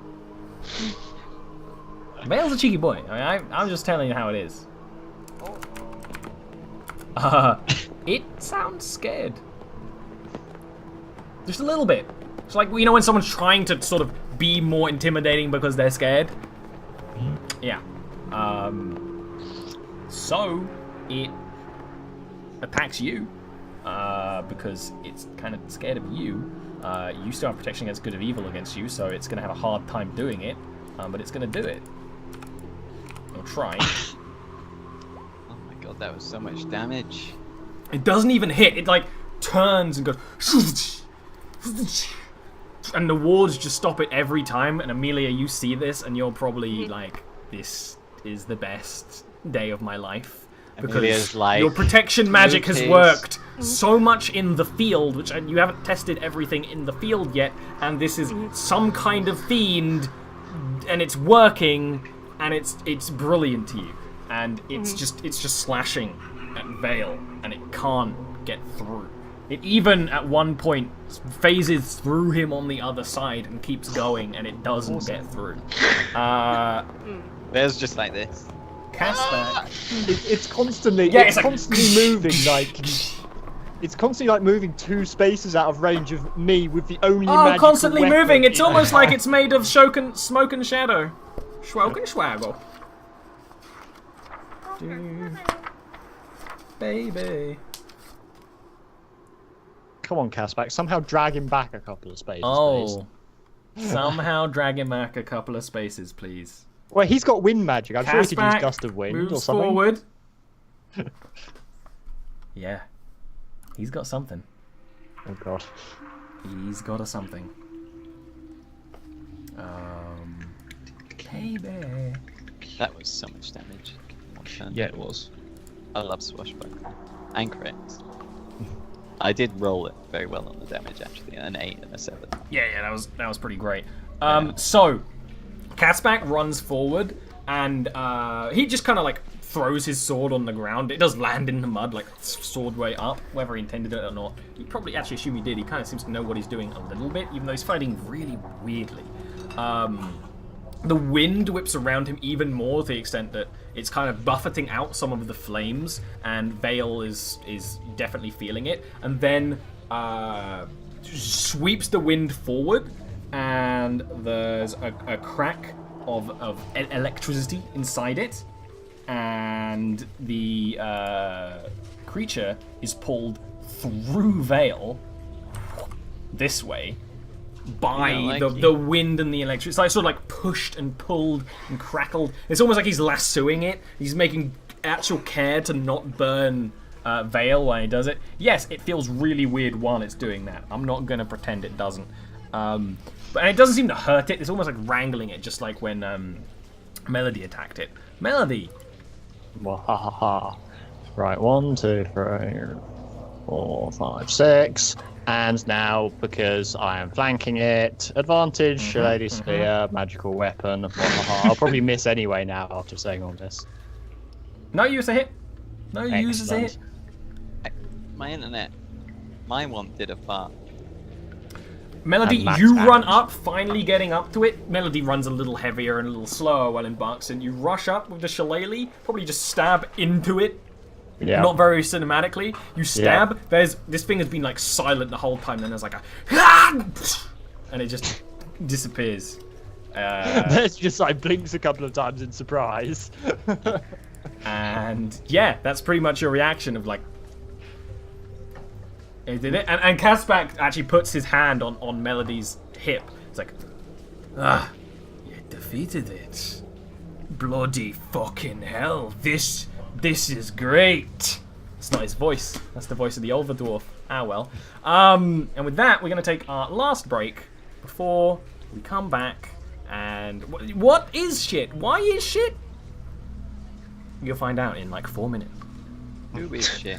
Speaker 2: Vale's a cheeky boy. I mean, I'm just telling you how it is. It sounds scared. Just a little bit. It's like, you know, when someone's trying to sort of be more intimidating because they're scared? Yeah. So, it attacks you, because it's kind of scared of you. You still have protection against good or evil against you, so it's going to have a hard time doing it, but it's going to do it. Or try.
Speaker 1: Oh my god, that was so much damage.
Speaker 2: It doesn't even hit. It like turns and goes, and the wards just stop it every time. And Amelia, you see this, and you're probably like, "This is the best day of my life," because
Speaker 1: like,
Speaker 2: your protection magic has worked so much in the field, which you haven't tested everything in the field yet. And this is some kind of fiend, and it's working, and it's brilliant to you. And it's just slashing at Vale, and it can't get through. It even at one point phases through him on the other side and keeps going, and it doesn't get through.
Speaker 1: There's just like this.
Speaker 2: Casper.
Speaker 4: It's constantly,
Speaker 2: Yeah,
Speaker 4: it's
Speaker 2: it's like-
Speaker 4: constantly moving, like it's constantly like moving 2 spaces out of range of me with the only magical
Speaker 2: Constantly
Speaker 4: weapon
Speaker 2: moving. It's
Speaker 4: in
Speaker 2: almost
Speaker 4: my
Speaker 2: like
Speaker 4: hand.
Speaker 2: it's made of smoke and shadow. Smoke and swaggle. Baby.
Speaker 4: Come on, Caspac, somehow drag him back a couple of spaces, please.
Speaker 2: Oh. Somehow drag him back a couple of spaces, please.
Speaker 4: Well, he's got wind magic. I'm sure he could use
Speaker 2: Caspac
Speaker 4: gust of wind or
Speaker 2: moves
Speaker 4: something.
Speaker 2: forward. Yeah. He's got something.
Speaker 4: Oh god.
Speaker 2: He's got a something. Baby.
Speaker 1: That was so much damage. One turn.
Speaker 6: Yeah, it was.
Speaker 1: I love swashbuckling. And crits. I did roll it very well on the damage, actually. An 8 and a 7.
Speaker 2: Yeah, that was pretty great. So, Caspac runs forward, and he just kind of like throws his sword on the ground. It does land in the mud, like sword way up, whether he intended it or not. You probably actually assume he did. He kind of seems to know what he's doing a little bit, even though he's fighting really weirdly. The wind whips around him even more to the extent that it's kind of buffeting out some of the flames, and Vale is definitely feeling it. And then sweeps the wind forward, and there's a crack of electricity inside it, and the creature is pulled through Vale this way by the wind and the electricity. It's like sort of like pushed and pulled and crackled. It's almost like he's lassoing it. He's making actual care to not burn Vale when he does it. Yes, it feels really weird while it's doing that. I'm not going to pretend it doesn't. But it doesn't seem to hurt it. It's almost like wrangling it, just like when Melody attacked it. Melody!
Speaker 4: Wahaha. Right, 1, 2, 3, 4, 5, 6. And now, because I am flanking it, advantage, Lady Spear, magical weapon. Wahaha. I'll probably miss anyway now after saying all this.
Speaker 2: No use a hit. No use as a hit.
Speaker 1: My internet. My one did a fart.
Speaker 2: Melody,
Speaker 4: And max
Speaker 2: you
Speaker 4: damage.
Speaker 2: run up, finally getting up to it. Melody runs a little heavier and a little slower while embarks, and you rush up with the shillelagh, probably just stab into it.
Speaker 4: Yeah.
Speaker 2: Not very cinematically. You stab. There's this thing has been like silent the whole time. Then there's like a, and it just disappears.
Speaker 4: There's just like blinks a couple of times in surprise.
Speaker 2: And yeah, that's pretty much your reaction of like, it did it. And Caspac actually puts his hand on Melody's hip. It's like, you defeated it. Bloody fucking hell. This is great. It's not his voice. That's the voice of the Olver Dwarf. Ah, well. And with that, we're going to take our last break before we come back. And what is shit? Why is shit? You'll find out in like 4 minutes.
Speaker 1: Who is shit?